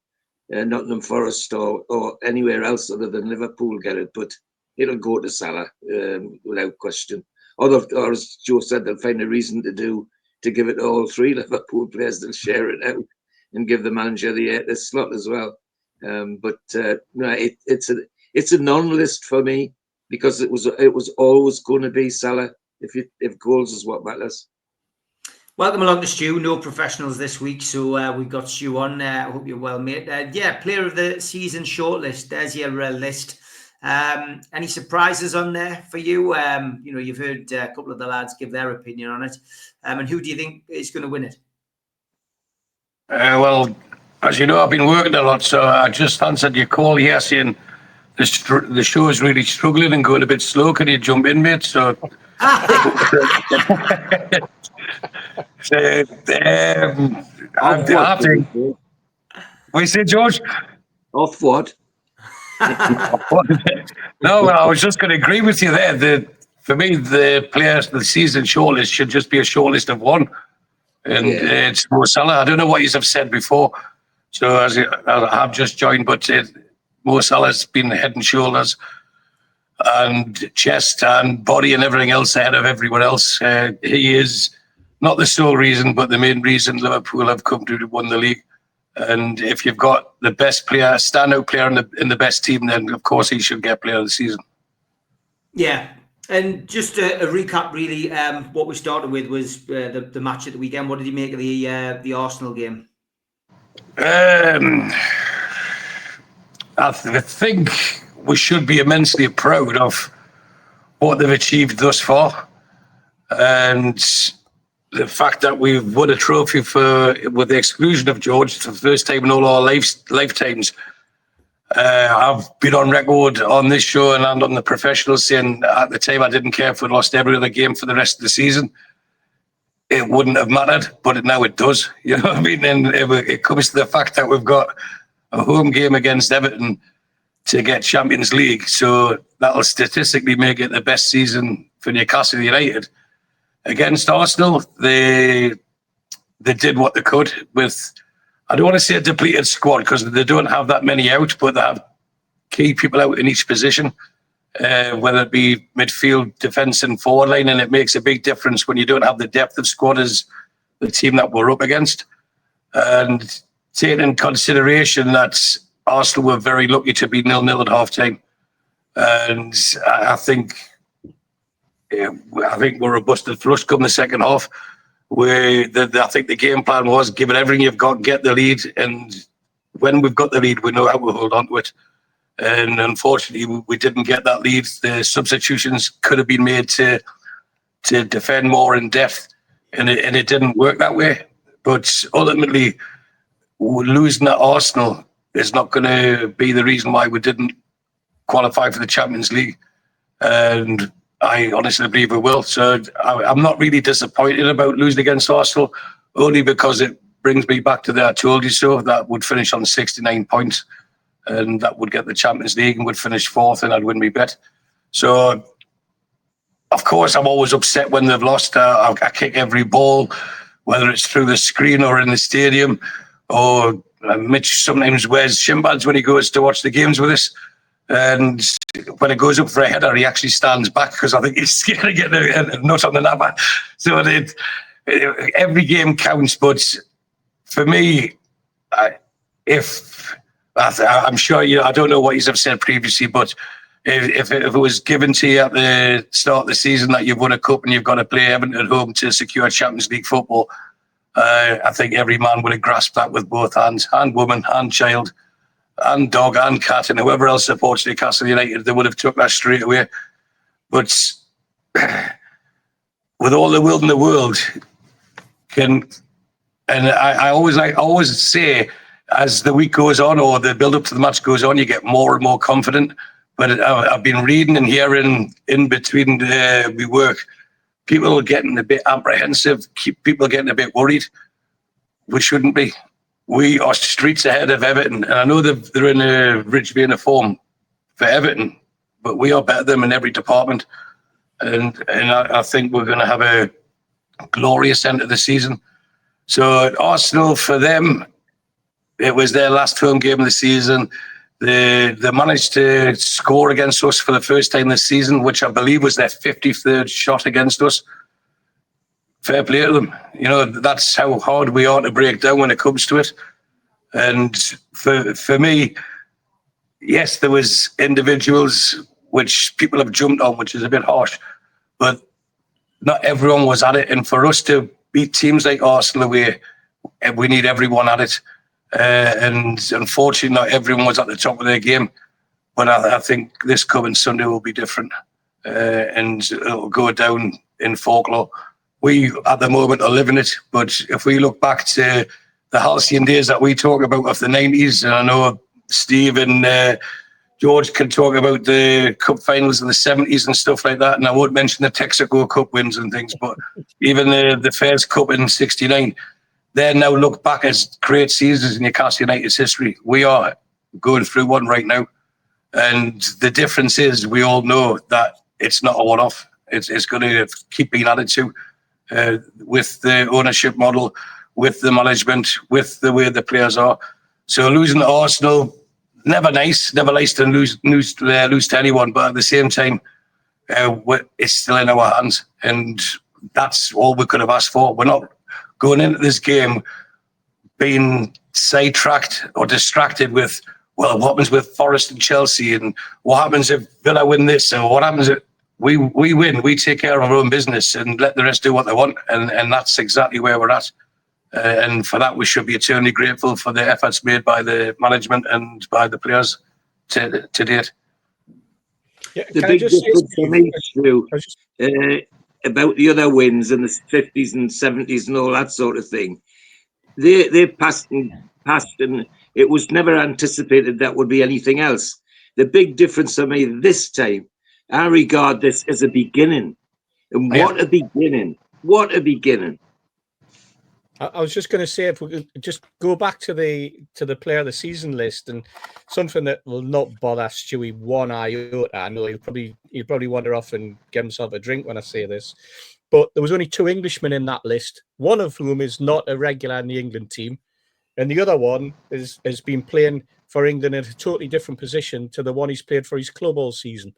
D: Nottingham Forest or anywhere else other than Liverpool get it, but it'll go to Salah without question. Or as Joe said, they'll find a reason to give it to all 3 Liverpool players. They'll share it out and give the manager the slot as well. It's a non-list for me, because it was always going to be Salah if goals is what matters.
A: Welcome along to Stu. No professionals this week, so we've got Stu on. I hope you're well, mate. Player of the season shortlist. There's your list. Any surprises on there for you? You've heard a couple of the lads give their opinion on it. And who do you think is going to win it?
G: Well, as you know, I've been working a lot, so I just answered your call here saying the show is really struggling and going a bit slow. Can you jump in, mate? So, I think. What you say, George?
D: Off what?
G: No, I was just going to agree with you there. For me, the players of the season shortlist should just be a shortlist of one. And it's Mo Salah. I don't know what you have said before. So as I have just joined, but Mo Salah's been head and shoulders and chest and body and everything else ahead of everyone else. He is not the sole reason, but the main reason Liverpool have come to win the league. And if you've got the best player, standout player in the best team, then of course he should get player of the season. Yeah.
A: And just a recap, really, what we started with was the match at the weekend. What did you make of the Arsenal game?
G: I think we should be immensely proud of what they've achieved thus far. And the fact that we've won a trophy with the exclusion of George for the first time in all our lifetimes. I've been on record on this show and on the professional saying at the time I didn't care if we lost every other game for the rest of the season. It wouldn't have mattered, but now it does. You know what I mean? And it comes to the fact that we've got a home game against Everton to get Champions League. So that'll statistically make it the best season for Newcastle United. Against Arsenal, they did what they could with, I don't want to say a depleted squad because they don't have that many out, but they have key people out in each position, whether it be midfield, defence and forward line, and it makes a big difference when you don't have the depth of squad as the team that we're up against. And taking in consideration that Arsenal were very lucky to be 0-0 at half-time. And I think we're a busted flush come the second half. I think the game plan was give it everything you've got, get the lead, and when we've got the lead, we know how to hold on to it. And unfortunately, we didn't get that lead. The substitutions could have been made to defend more in depth, and it didn't work that way. But ultimately, losing at Arsenal is not going to be the reason why we didn't qualify for the Champions League. And I honestly believe we will. So I'm not really disappointed about losing against Arsenal, only because it brings me back to the I told you so. That would finish on 69 points, and that would get the Champions League and would finish fourth, and I'd win my bet. So, of course, I'm always upset when they've lost. I kick every ball, whether it's through the screen or in the stadium. Or Mitch sometimes wears shin pads when he goes to watch the games with us. And when it goes up for a header, he actually stands back because I think he's scared of getting a nut on the napper. So every game counts. But for me, I'm sure I don't know what you have said previously, but if it was given to you at the start of the season that you've won a cup and you've got to play Everton at home to secure Champions League football, I think every man would have grasped that with both hands, and woman, and child, and dog, and cat, and whoever else supports Newcastle United, they would have took that straight away. But with all the will in the world, I always say, as the week goes on or the build up to the match goes on, you get more and more confident. But I've been reading and hearing in between we work, people are getting a bit apprehensive, people getting a bit worried. We shouldn't be. We are streets ahead of Everton. And I know they're in a rich vein of form for Everton, but we are better than them in every department. And I think we're going to have a glorious end of the season. So at Arsenal, for them, it was their last home game of the season. They managed to score against us for the first time this season, which I believe was their 53rd shot against us. Fair play to them. That's how hard we are to break down when it comes to it. And for me, yes, there was individuals which people have jumped on, which is a bit harsh, but not everyone was at it. And for us to beat teams like Arsenal away, we need everyone at it. And unfortunately, not everyone was at the top of their game. But I think this coming Sunday will be different. And it'll go down in folklore. We, at the moment, are living it. But if we look back to the halcyon days that we talk about of the 90s, and I know Steve and George can talk about the cup finals in the 70s and stuff like that, and I won't mention the Texaco Cup wins and things, but even the Fairs Cup in 69, they now look back as great seasons in Newcastle United's history. We are going through one right now. And the difference is we all know that it's not a one-off. It's going to keep being added to with the ownership model, with the management, with the way the players are. So losing to Arsenal, never nice to lose to anyone, but at the same time, it's still in our hands. And that's all we could have asked for. We're not going into this game being sidetracked or distracted with, well, what happens with Forest and Chelsea, and what happens if Villa win this, or what happens if we win, we take care of our own business and let the rest do what they want. And that's exactly where we're at. And for that, we should be eternally grateful for the efforts made by the management and by the players to date.
C: Yeah,
D: the big difference for me, Stu, about the other wins in the 50s and 70s and all that sort of thing, they passed, and it was never anticipated that would be anything else. The big difference for me this time, I regard this as a beginning. And what a beginning. What a beginning.
C: I was just going to say, if we could just go back to the player of the season list, and something that will not bother Stewie one iota. I know he'll probably wander off and get himself a drink when I say this, but there was only 2 Englishmen in that list, one of whom is not a regular in the England team, and the other one has been playing for England in a totally different position to the one he's played for his club all season.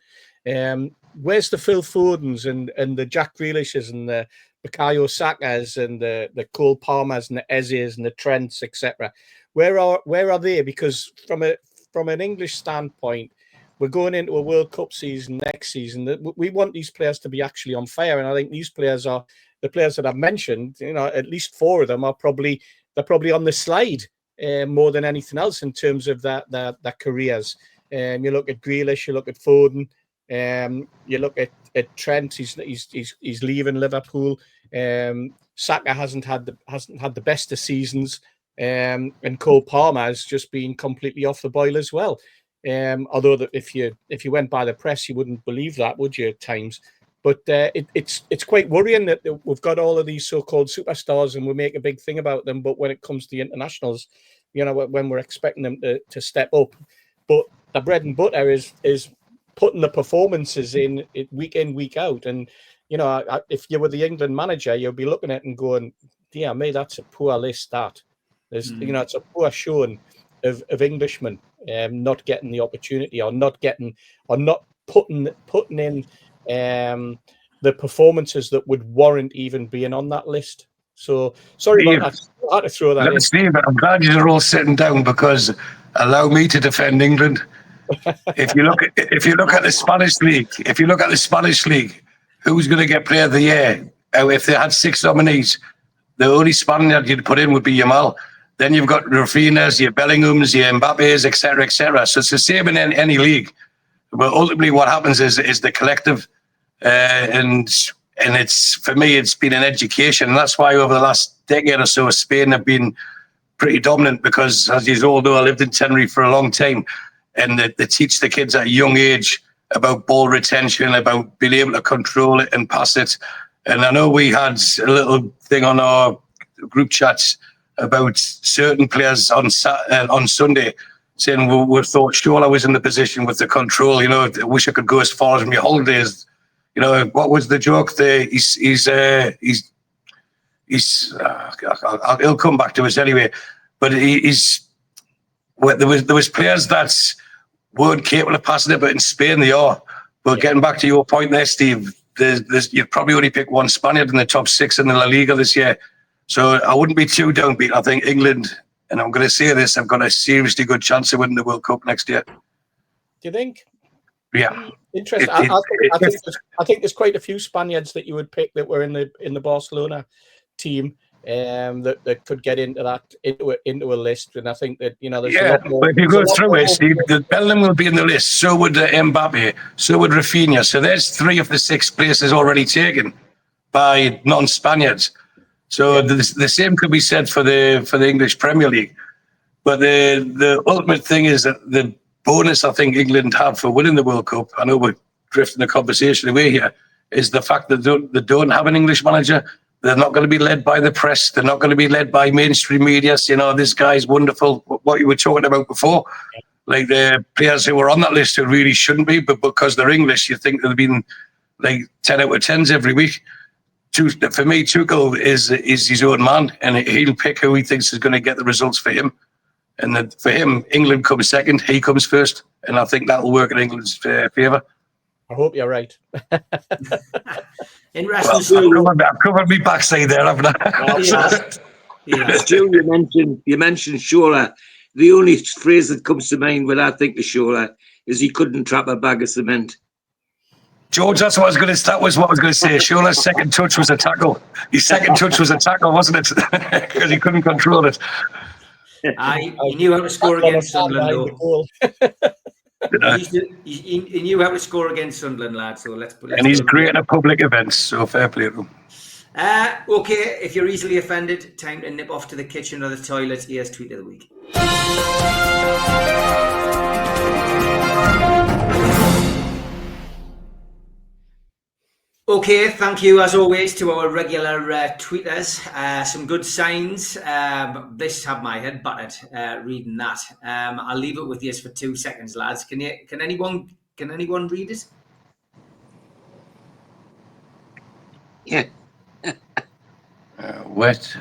C: Where's the Phil Fodens and the Jack Grealishes and the Bukayo Sakas and the Cole Palmers and the Ezes and the Trents, etc.? Where are they? Because from an English standpoint, we're going into a World Cup season next season. We want these players to be actually on fire, and I think these players are the players that I've mentioned. At least 4 of them are probably on the slide more than anything else in terms of their careers. You look at Grealish, you look at Foden, you look at Trent. He's leaving Liverpool. Saka hasn't had the best of seasons, and Cole Palmer has just been completely off the boil as well. Although that if you went by the press, you wouldn't believe that, would you, at times? But it's quite worrying that we've got all of these so-called superstars and we make a big thing about them. But when it comes to the internationals, when we're expecting them to step up, but the bread and butter is putting the performances in week out. And if you were the England manager, you'll be looking at it and going, "Dear me, that's a poor list. That there's it's a poor showing of Englishmen not getting the opportunity or not putting in the performances that would warrant even being on that list." So sorry about that. I had to throw that in.
G: Steve, I'm glad you're all sitting down, because allow me to defend England. If you look at the Spanish league, who's going to get Player of the Year? If they had 6 nominees, the only Spaniard you'd put in would be Yamal. Then you've got Rafinha's, your Bellinghams, your Mbappe's, etc., etc. So it's the same in any league. But ultimately, what happens is the collective, and it's, for me, it's been an education, and that's why over the last decade or so, Spain have been pretty dominant, because, as you all know, I lived in Tenerife for a long time, and they teach the kids at a young age about ball retention, about being able to control it and pass it. And I know we had a little thing on our group chats about certain players on Sunday saying we thought Shola was in the position with the control. I wish I could go as far as my holidays. What was the joke there? He'll come back to us anyway. But there was players that weren't capable of passing it, but in Spain they are. But getting back to your point there, Steve, you'd probably only pick one Spaniard in the top 6 in the La Liga this year. So I wouldn't be too downbeat. I think England, and I'm going to say this, have got a seriously good chance of winning the World Cup next year.
C: Do you think?
G: Yeah.
C: Interesting. I think there's quite a few Spaniards that you would pick that were in the Barcelona team that could get into a list, and I think that there's a lot more.
G: But if you go through it, Steve, the Bellingham will be in the list. So would Mbappe. So would Rafinha. So there's 3 of the 6 places already taken by non-Spaniards. So the same could be said for the English Premier League. But the ultimate thing is that the bonus I think England have for winning the World Cup, I know we're drifting the conversation away here, is the fact that they don't have an English manager. They're not going to be led by the press. They're not going to be led by mainstream media. This guy's wonderful. What you were talking about before, like the players who were on that list who really shouldn't be, but because they're English, you think they've been like 10 out of 10s every week. For me, Tuchel is his own man, and he'll pick who he thinks is going to get the results for him. And for him, England comes second, he comes first, and I think that'll work in England's favour.
C: I hope you're right.
G: I've covered me backside there, haven't I?
D: Stu, you mentioned Shola. The only phrase that comes to mind when I think of Shola is he couldn't trap a bag of cement.
G: George, that was what I was going to say. Shola's second touch was a tackle. His second touch was a tackle, wasn't it? Because he couldn't control it.
A: He knew how to score against Sunderland, though. He knew how to score against Sunderland, lad. So let's
G: and he's great at public events, so fair play to him.
A: Okay, if you're easily offended, time to nip off to the kitchen or the toilet. Here's Tweet of the Week. Okay, thank you as always to our regular tweeters. Some good signs. This had my head battered reading that. I'll leave it with you for 2 seconds, lads. Can anyone read it?
G: Yeah. Wet.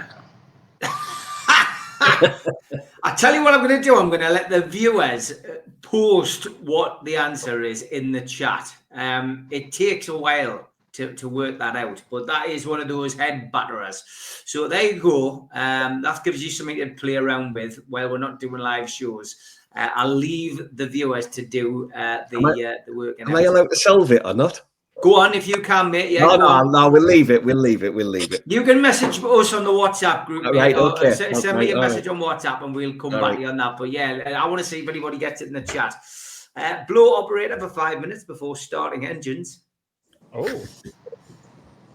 A: I tell you what I'm going to do. I'm going to let the viewers post what the answer is in the chat. It takes a while to work that out, but that is one of those head batterers. So there you go. That gives you something to play around with while we're not doing live shows. I'll leave the viewers to do the work.
E: Am I allowed to solve it or not?
A: Go on if you can, mate. Yeah,
E: No, we'll leave it. We'll leave it.
A: You can message us on the WhatsApp group, mate.
E: Right, okay.
A: Send me a message on WhatsApp and we'll come back to you on that. But yeah, I want to see if anybody gets it in the chat. Blow operator for 5 minutes before starting engines.
C: Oh.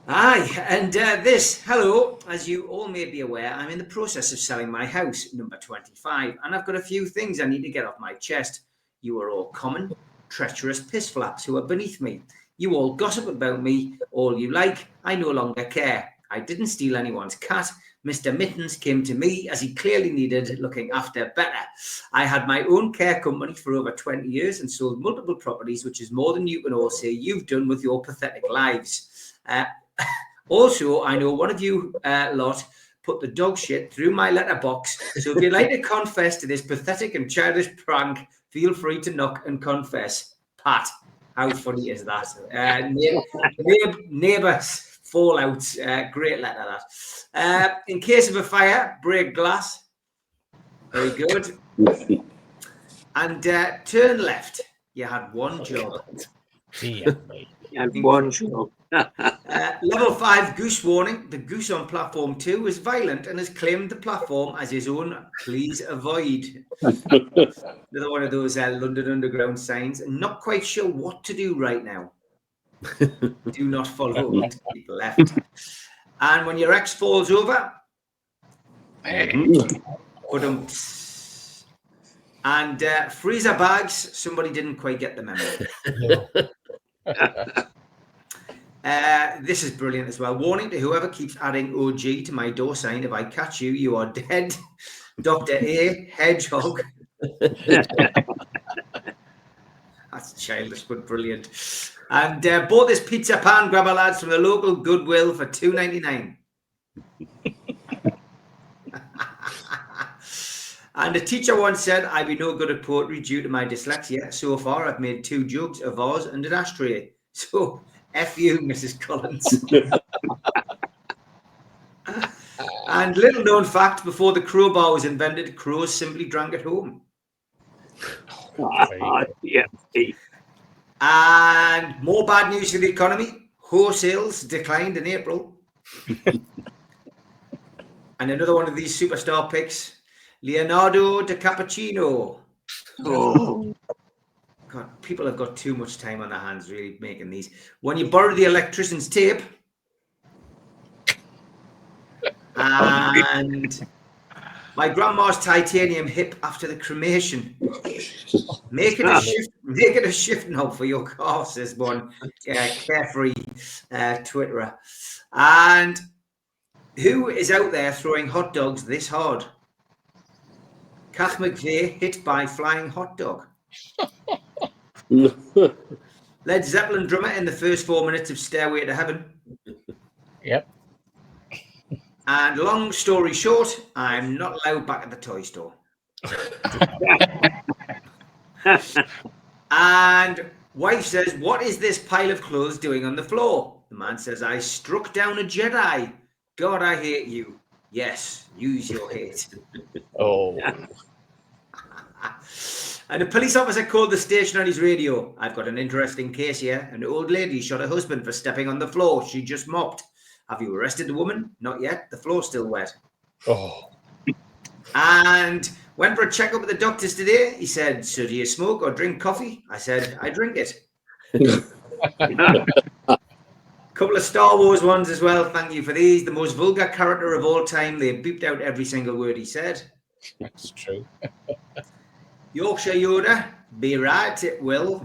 A: Aye, and hello, as you all may be aware, I'm in the process of selling my house, number 25, and I've got a few things I need to get off my chest. You are all common, treacherous pissflaps who are beneath me. You all gossip about me, all you like. I no longer care. I didn't steal anyone's cat. Mr. Mittens came to me as he clearly needed looking after better. I had my own care company for over 20 years and sold multiple properties, which is more than you can all say you've done with your pathetic lives. Also, I know one of you lot put the dog shit through my letterbox. So if you'd like to confess to this pathetic and childish prank, feel free to knock and confess. Pat, how funny is that? Neighbours fallout. Great letter, that. In case of a fire, break glass. Very good. And turn left. You had one job.
C: Yeah.
D: You had one job.
A: Level 5 goose warning. The goose on platform 2 is violent and has claimed the platform as his own. Please avoid. Another one of those London Underground signs. Not quite sure what to do right now. Do not follow. Keep left. And when your ex falls over, put him. And freezer bags. Somebody didn't quite get the memo. This is brilliant as well. Warning to whoever keeps adding OG to my door sign. If I catch you, you are dead. Dr. A. Hedgehog. That's childish, but brilliant. And bought this pizza pan grabber, lads, from the local Goodwill for $2.99. And a teacher once said, I'd be no good at poetry due to my dyslexia. So far, I've made 2 jokes, a vase and an ashtray. So, F you, Mrs. Collins. And little known fact, before the crowbar was invented, crows simply drank at home.
D: Yeah.
A: And more bad news for the economy. Wholesales declined in April. And another one of these superstar picks, Leonardo DiCappuccino.
D: Oh.
A: God, people have got too much time on their hands really making these. When you borrow the electrician's tape, and my grandma's titanium hip after the cremation. Make it a shift knob for your car, says one carefree Twitterer. And who is out there throwing hot dogs this hard? Kath McVeigh hit by flying hot dog. Led Zeppelin drummer in the first 4 minutes of Stairway to Heaven.
C: Yep.
A: And long story short, I'm not allowed back at the toy store. And wife says, what is this pile of clothes doing on the floor? The man says, I struck down a Jedi. God, I hate you. Yes, use your hate.
C: Oh.
A: And a police officer called the station on his radio. I've got an interesting case here. An old lady shot her husband for stepping on the floor. She just mopped. Have you arrested the woman? Not yet. The floor's still wet.
C: Oh.
A: And went for a checkup with the doctors today. He said, so do you smoke or drink coffee? I said, I drink it. Couple of Star Wars ones as well. Thank you for these. The most vulgar character of all time. They beeped out every single word he said.
C: That's true.
A: Yorkshire Yoda, be right, it will.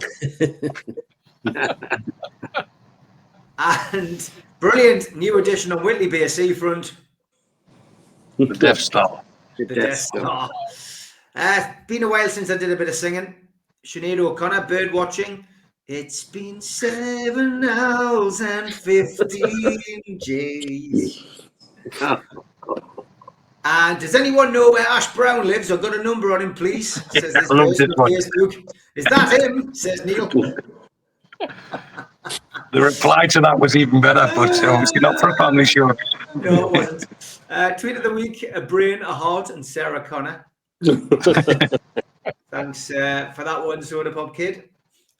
A: And brilliant new addition on Whitley Bay Seafront.
G: The Death Star.
A: The Death Star. Been a while since I did a bit of singing. Sinead O'Connor, bird watching. It's been 7 hours and 15 days. And does anyone know where Ash Brown lives? I've got a number on him, please. Says this person on Facebook. Is that him? Says Neil.
G: The reply to that was even better, but obviously not for a family show.
A: No, it wasn't. Tweet of the week, a brain, a heart, and Sarah Connor. Thanks for that one, Soda Pop Kid.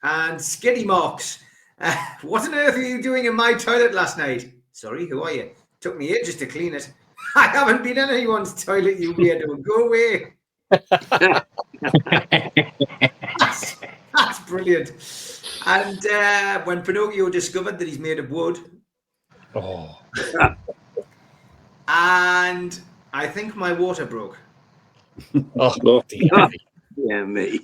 A: And Skiddy Marks. What on earth are you doing in my toilet last night? Sorry, who are you? Took me ages to clean it. I haven't been in anyone's toilet, you weirdo. Go away. That's brilliant. And when Pinocchio discovered that he's made of wood.
C: Oh.
A: And I think my water broke.
C: Oh, dear.
D: Yeah, me.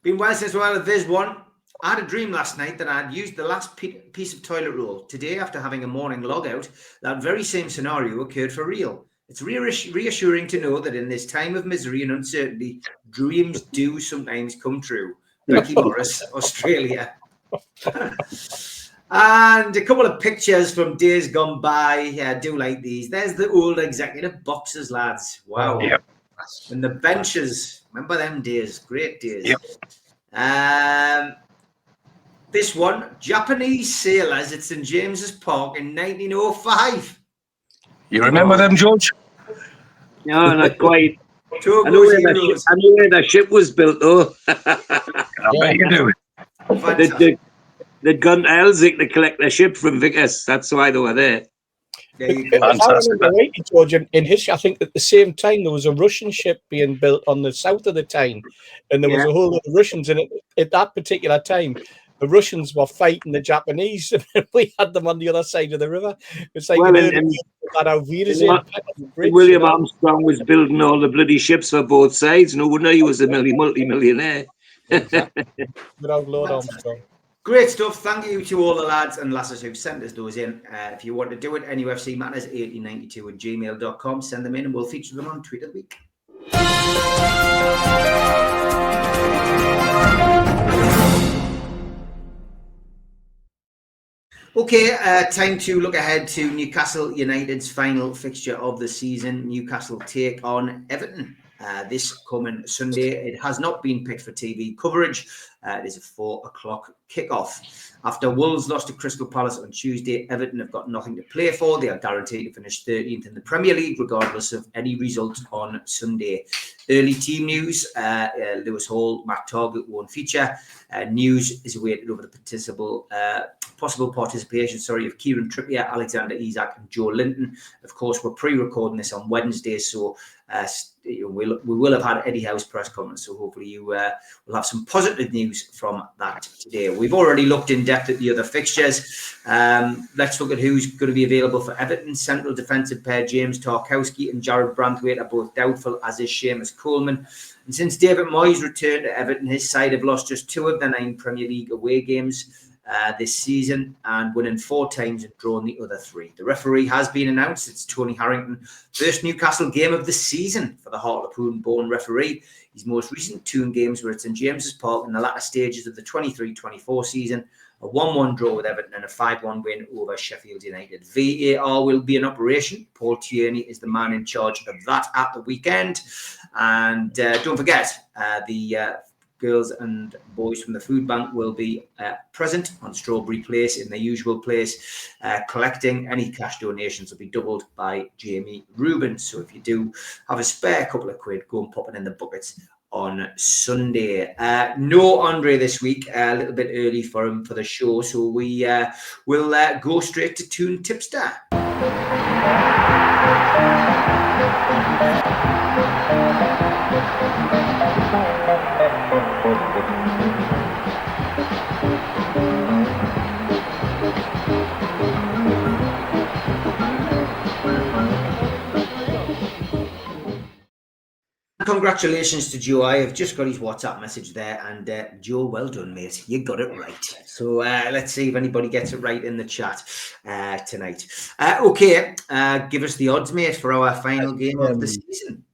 A: Been well since there's one. I had a dream last night that I'd used the last piece of toilet roll. Today, after having a morning log out, that very same scenario occurred for real. It's reassuring to know that in this time of misery and uncertainty, dreams do sometimes come true. Becky Morris, Australia. And a couple of pictures from days gone by. Yeah, I do like these. There's the old executive boxes, lads. Wow.
G: Yep.
A: And the benches. Remember them days? Great days.
G: Yep.
A: This one, Japanese sailors at St. James's Park in 1905.
G: You remember them, George?
D: No, not quite. I
A: Togo's
D: know
A: heroes.
D: where the ship was built, though.
G: I bet you do.
A: Fantastic.
D: They'd gone to Helsinki to collect their ship from Vickers. That's why they were there.
A: There you
C: If
A: go.
C: I
G: Fantastic.
C: remember rightly, George, in history, I think at the same time there was a Russian ship being built on the south of the Tyne, and there was a whole lot of Russians in it. At that particular time, the Russians were fighting the Japanese, and we had them on the other side of the river. It's like
D: Well, William Armstrong was building all the bloody ships for both sides. No wonder he was a multi-millionaire.
C: Exactly. Without Lord Armstrong.
A: Great stuff. Thank you to all the lads and lasses who've sent us those in. If you want to do it, nufcmatters1892@gmail.com. Send them in and we'll feature them on Tweet of the Week. Okay, time to look ahead to Newcastle United's final fixture of the season. Newcastle take on Everton this coming Sunday. It has not been picked for TV coverage. It is a 4 o'clock kickoff. After Wolves lost to Crystal Palace on Tuesday, Everton have got nothing to play for. They are guaranteed to finish 13th in the Premier League, regardless of any result on Sunday. Early team news, Lewis Hall, Matt Targett won't feature. News is awaited over the possible participation of Kieran Trippier, Alexander Isak and Joe Linton. Of course, we're pre-recording this on Wednesday, so we will have had Eddie Howe's press conference, so hopefully you will have some positive news from that today. We've already looked in depth at the other fixtures. Let's look at who's going to be available for Everton. Central defensive pair James Tarkowski and Jared Branthwaite are both doubtful, as is Seamus Coleman. And since David Moyes returned to Everton, his side have lost just 2 of their 9 Premier League away games this season, and winning 4 times and drawing the other 3. The referee has been announced. It's Tony Harrington. First Newcastle game of the season for the Hartlepool-born referee. His most recent 2 games were at St James's Park in the latter stages of the 23-24 season. A 1-1 draw with Everton and a 5-1 win over Sheffield United. VAR will be in operation. Paul Tierney is the man in charge of that at the weekend. And don't forget, the girls and boys from the food bank will be present on Strawberry Place in their usual place. Collecting any cash donations will be doubled by Jamie Rubin. So if you do have a spare couple of quid, go and pop it in the buckets on Sunday. No Andre this week, a little bit early for him for the show. So we will go straight to Toon Tipster. Congratulations to Joe. I have just got his WhatsApp message there, and Joe, well done, mate. You got it right. So let's see if anybody gets it right in the chat tonight. Okay, give us the odds, mate, for our final game of the season.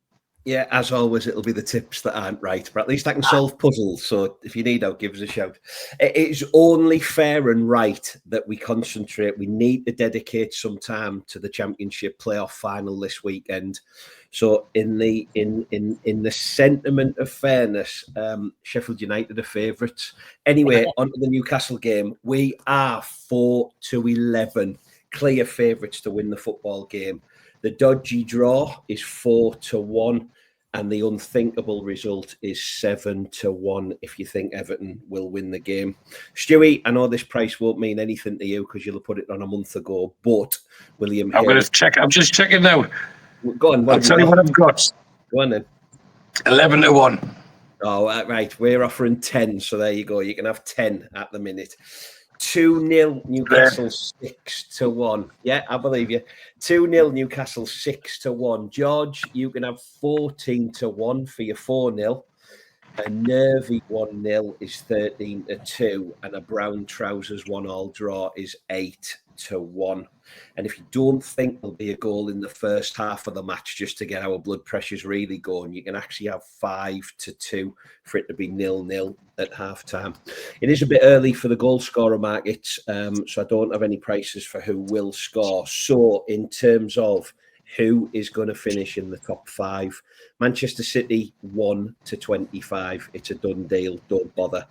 E: Yeah, as always, it'll be the tips that aren't right, but at least I can solve puzzles. So if you need help, give us a shout. It's only fair and right that we concentrate. We need to dedicate some time to the Championship playoff final this weekend. So in the sentiment of fairness, Sheffield United are favourites. Anyway, on to the Newcastle game. We are 4-11, clear favourites to win the football game. The dodgy draw is 4-1. And the unthinkable result is 7-1 if you think Everton will win the game. Stewie, I know this price won't mean anything to you because you'll have put it on a month ago, but William
G: I'm going to check. I'm just checking now.
E: Go on.
G: I'll tell you what I've got.
E: Go on then.
G: 11-1.
E: Oh, right. We're offering 10. So there you go. You can have 10 at the minute. 2-0 Newcastle 6-1. Yeah, I believe you. 2-0 Newcastle 6-1. George, you can have 14-1 for your 4-0. A nervy 1-0 is 13-2, and a brown trousers 1-1 draw is 8-1. And if you don't think there'll be a goal in the first half of the match, just to get our blood pressures really going, you can actually have 5-2 for it to be 0-0 at half time. It is a bit early for the goal scorer markets, so I don't have any prices for who will score. So in terms of who is going to finish in the top 5, Manchester City 1-25. It's a done deal. Don't bother.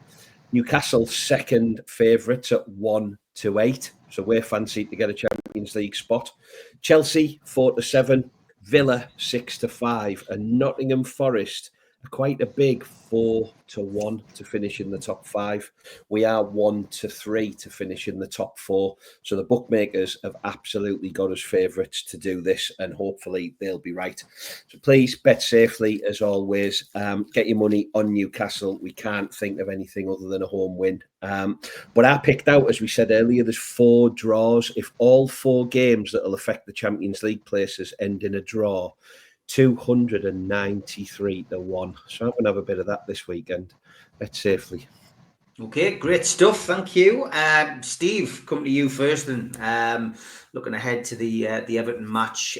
E: Newcastle second favourites at 1-8. So we're fancied to get a Champions League spot. Chelsea 4-7. Villa 6-5. And Nottingham Forest are quite a big 4-1 to finish in the top 5. We are 1-3 to finish in the top 4. So the bookmakers have absolutely got us favourites to do this, and hopefully they'll be right. So please bet safely as always. Get your money on Newcastle. We can't think of anything other than a home win. But I picked out, as we said earlier, there's 4 draws. If all 4 games that will affect the Champions League places end in a draw, 293-1. So I'm going to have a bit of that this weekend. Bet safely.
A: Okay, great stuff. Thank you. Steve, come to you first then. Looking ahead to the Everton match.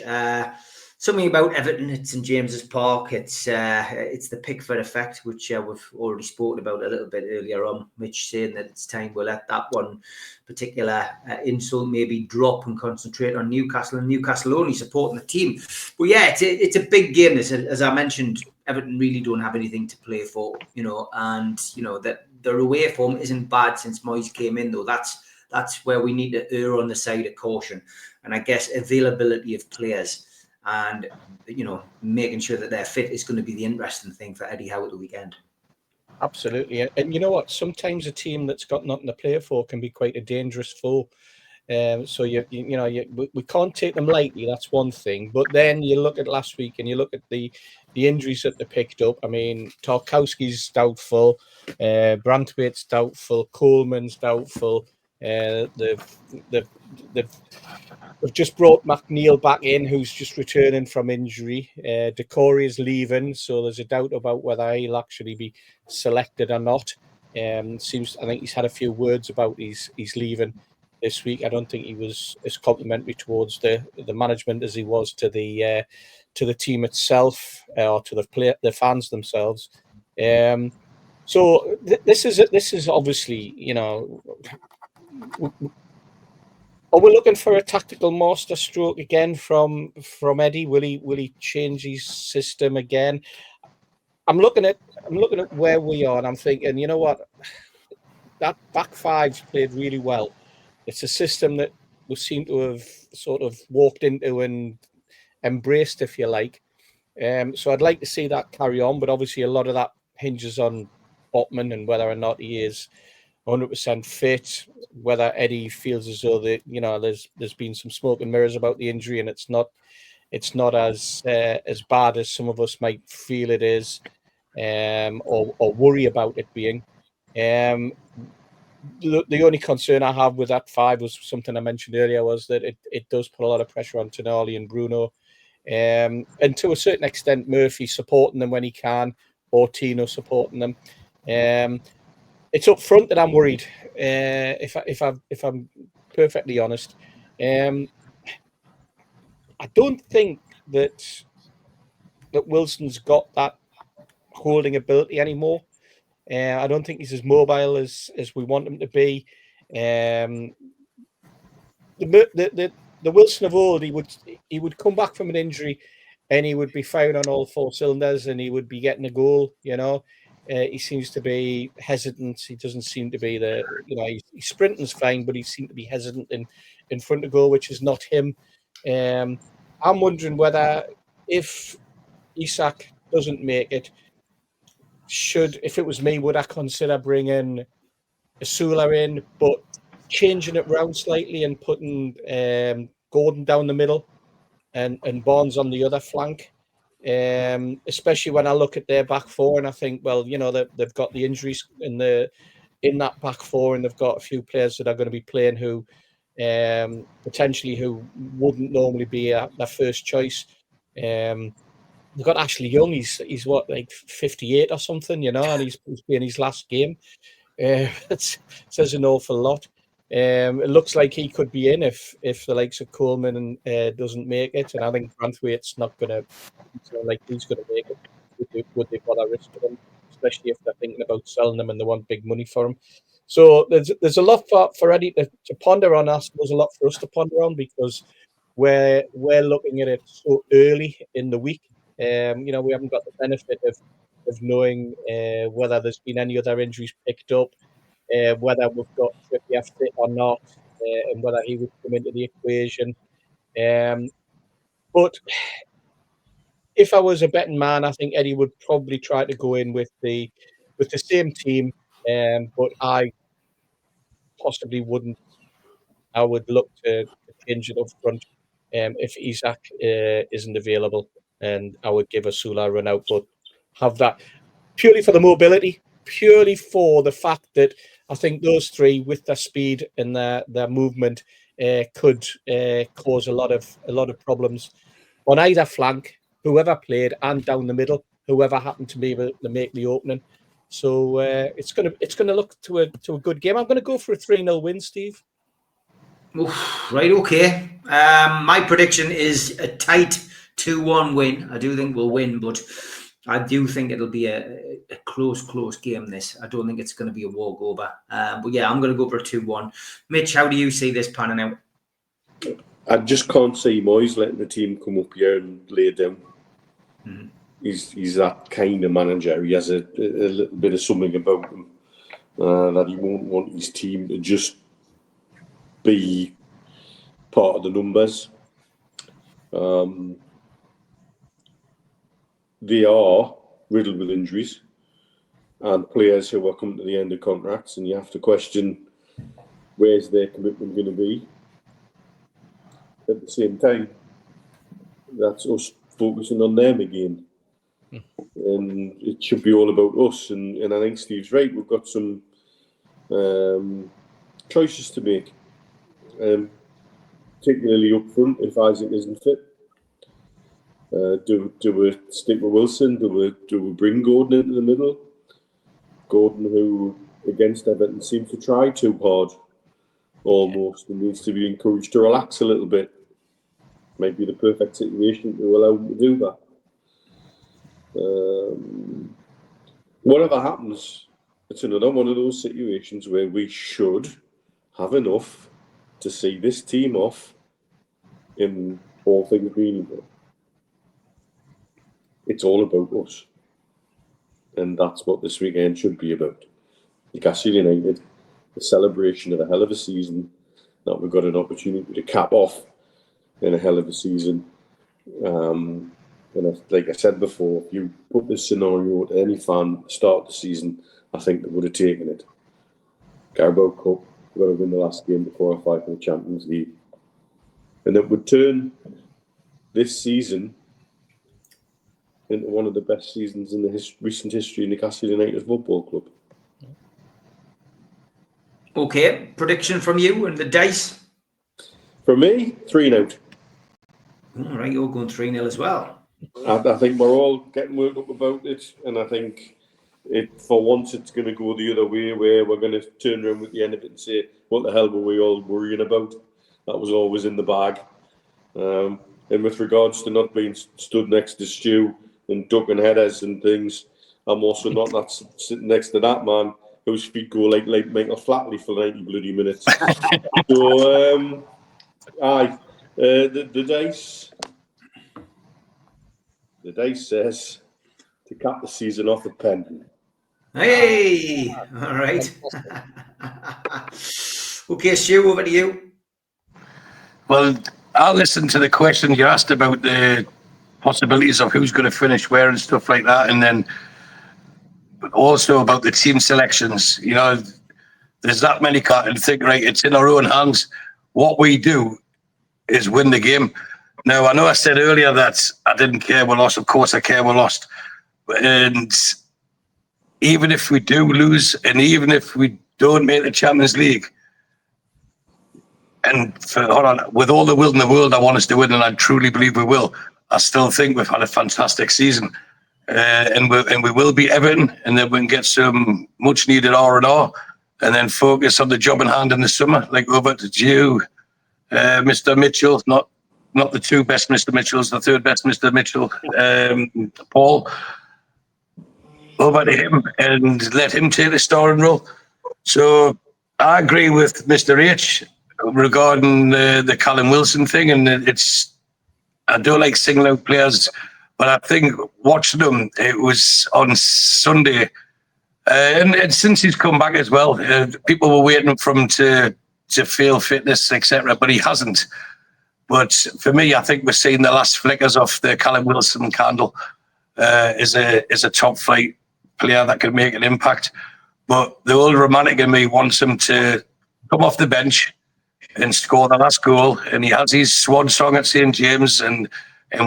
A: Something about Everton at St James's Park. It's the Pickford effect, which we've already spoken about a little bit earlier on. Mitch saying that it's time we'll let that one particular insult maybe drop and concentrate on Newcastle, and Newcastle only supporting the team. But yeah, it's a big game. As I mentioned, Everton really don't have anything to play for, and that their away form isn't bad since Moyes came in, though. That's where we need to err on the side of caution, and I guess availability of players. And, making sure that they're fit is going to be the interesting thing for Eddie Howe at the weekend.
C: Absolutely. And you know what? Sometimes a team that's got nothing to play for can be quite a dangerous foe. So, we can't take them lightly. That's one thing. But then you look at last week and you look at the injuries that they picked up. I mean, Tarkowski's doubtful. Branthwaite's doubtful. Coleman's doubtful. They've just brought McNeil back in, who's just returning from injury. Decore is leaving, so there's a doubt about whether he'll actually be selected or not. I think he's had a few words about he's leaving this week. I don't think he was as complimentary towards the management as he was to the team itself or to the fans themselves. So this is obviously, are we looking for a tactical master stroke again from Eddie? Will he change his system again? I'm looking at where we are, and I'm thinking, you know what, that back five's played really well. It's a system that we seem to have sort of walked into and embraced, if you like. So I'd like to see that carry on, but obviously a lot of that hinges on Botman and whether or not he is 100% fit, whether Eddie feels as though that there's been some smoke and mirrors about the injury and it's not as bad as some of us might feel it is, or worry about it being. The only concern I have with that five was something I mentioned earlier, was that it does put a lot of pressure on Tonali and Bruno, and to a certain extent Murphy supporting them when he can, or Tino supporting them. It's up front that I'm worried. If I'm perfectly honest, I don't think that Wilson's got that holding ability anymore. I don't think he's as mobile as we want him to be. The Wilson of old, he would come back from an injury, and he would be firing on all 4 cylinders, and he would be getting a goal. He seems to be hesitant. He doesn't seem to be he's sprinting's fine, but he seemed to be hesitant in front of goal, which is not him. I'm wondering whether if Isak doesn't make it, if it was me, would I consider bringing Asula in, but changing it round slightly and putting Gordon down the middle and Barnes on the other flank? Especially when I look at their back four and I think, well, they've got the injuries in that back four, and they've got a few players that are going to be playing who potentially who wouldn't normally be their first choice. They've got Ashley Young. He's what, like 58 or something, and he's playing his last game. It says an awful lot. It looks like he could be in if the likes of Coleman doesn't make it, and I think Branthwaite's not going to like he's going to make it. Would they bother risking him, especially if they're thinking about selling him and they want big money for him? So there's a lot for Eddie to ponder on. There's a lot for us to ponder on because we're looking at it so early in the week. We haven't got the benefit of knowing whether there's been any other injuries picked up, whether we've got Trippier fit or not, and whether he would come into the equation. But if I was a betting man, I think Eddie would probably try to go in with the same team, but I possibly wouldn't. I would look to change it up front if Isak isn't available, and I would give Asula a run out, but have that purely for the mobility, purely for the fact that I think those three, with their speed and their movement, could cause a lot of problems on either flank, whoever played, and down the middle, whoever happened to be able to make the opening. So it's gonna look to a good game. I'm going to go for a 3-0 win, Steve.
A: Oof, right, okay. My prediction is a tight 2-1 win. I do think we'll win, but I do think it'll be a close game, this. I don't think it's going to be a walkover. But yeah, I'm going to go for a 2-1. Mitch, how do you see this panning out?
F: I just can't see Moyes letting the team come up here and lay it down. Mm-hmm. He's that kind of manager. He has a little bit of something about him that he won't want his team to just be part of the numbers. They are riddled with injuries and players who are coming to the end of contracts, and you have to question where's their commitment going to be. At the same time, that's us focusing on them again. And it should be all about us. And I think Steve's right. We've got some choices to make, particularly up front if Isaac isn't fit. Do we stick with Wilson? Do we bring Gordon into the middle? Gordon, who against Everton seemed to try too hard, almost, and needs to be encouraged to relax a little bit. Might be the perfect situation to allow him to do that. Whatever happens, it's another one of those situations where we should have enough to see this team off in all things being equal. It's all about us. And that's what this weekend should be about. Newcastle United, the celebration of a hell of a season that we've got an opportunity to cap off in a hell of a season. And like I said before, if you put this scenario to any fan at the start of the season, I think they would have taken it. Carabao Cup, we've got to win the last game to qualify for the Champions League. And it would turn this season into one of the best seasons in the recent history of Newcastle United Football Club.
A: Okay, prediction from you and the dice?
F: For me, 3-0.
A: All right, you're going 3-0 as well.
F: I think we're all getting worked up about it, and I think for once it's going to go the other way, where we're going to turn around at the end of it and say, what the hell were we all worrying about? That was always in the bag. And with regards to not being stood next to Stu and ducking headers and things, I'm also not sitting next to that man whose feet go like Michael Flatley for 90 bloody minutes. So, the dice... The dice says to cap the season off at Pen.
A: Hey! All right. Okay, Stu, over to you.
G: Well, I'll listen to the question you asked about the possibilities of who's going to finish where and stuff like that. And then also about the team selections. You know, there's that many cards and think, right, it's in our own hands. What we do is win the game. Now, I know I said earlier that I didn't care we lost. Of course, I care we lost. And even if we do lose, and even if we don't make the Champions League, and with all the will in the world, I want us to win, and I truly believe we will. I still think we've had a fantastic season, and we will beat Everton, and then we can get some much needed R&R, and then focus on the job in hand in the summer. Like over to you, Mr. Mitchell, not the two best Mr. Mitchells, the third best Mr. Mitchell, Paul. Over to him and let him take the starring role. So I agree with Mr. H regarding the Callum Wilson thing, and I don't like singling out players, but I think watching him, it was on Sunday, and since he's come back as well, people were waiting for him to feel fitness, etc., but he hasn't. But for me, I think we're seeing the last flickers of the Callum Wilson candle. Is a top flight player that can make an impact. But the old romantic in me wants him to come off the bench and score the last goal. And he has his swan song at St. James. And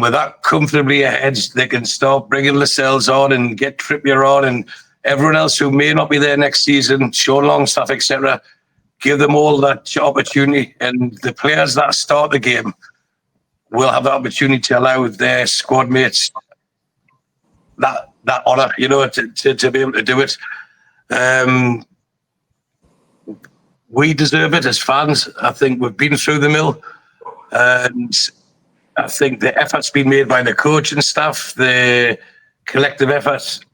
G: with that comfortably ahead, they can start bringing Lascelles on and get Trippier on and everyone else who may not be there next season, Sean Longstaff, etc. Give them all that opportunity. And the players that start the game will have the opportunity to allow their squad mates that honour, you know, to be able to do it. We deserve it as fans. I think we've been through the mill, and I think the effort's been made by the coaching staff, the collective effort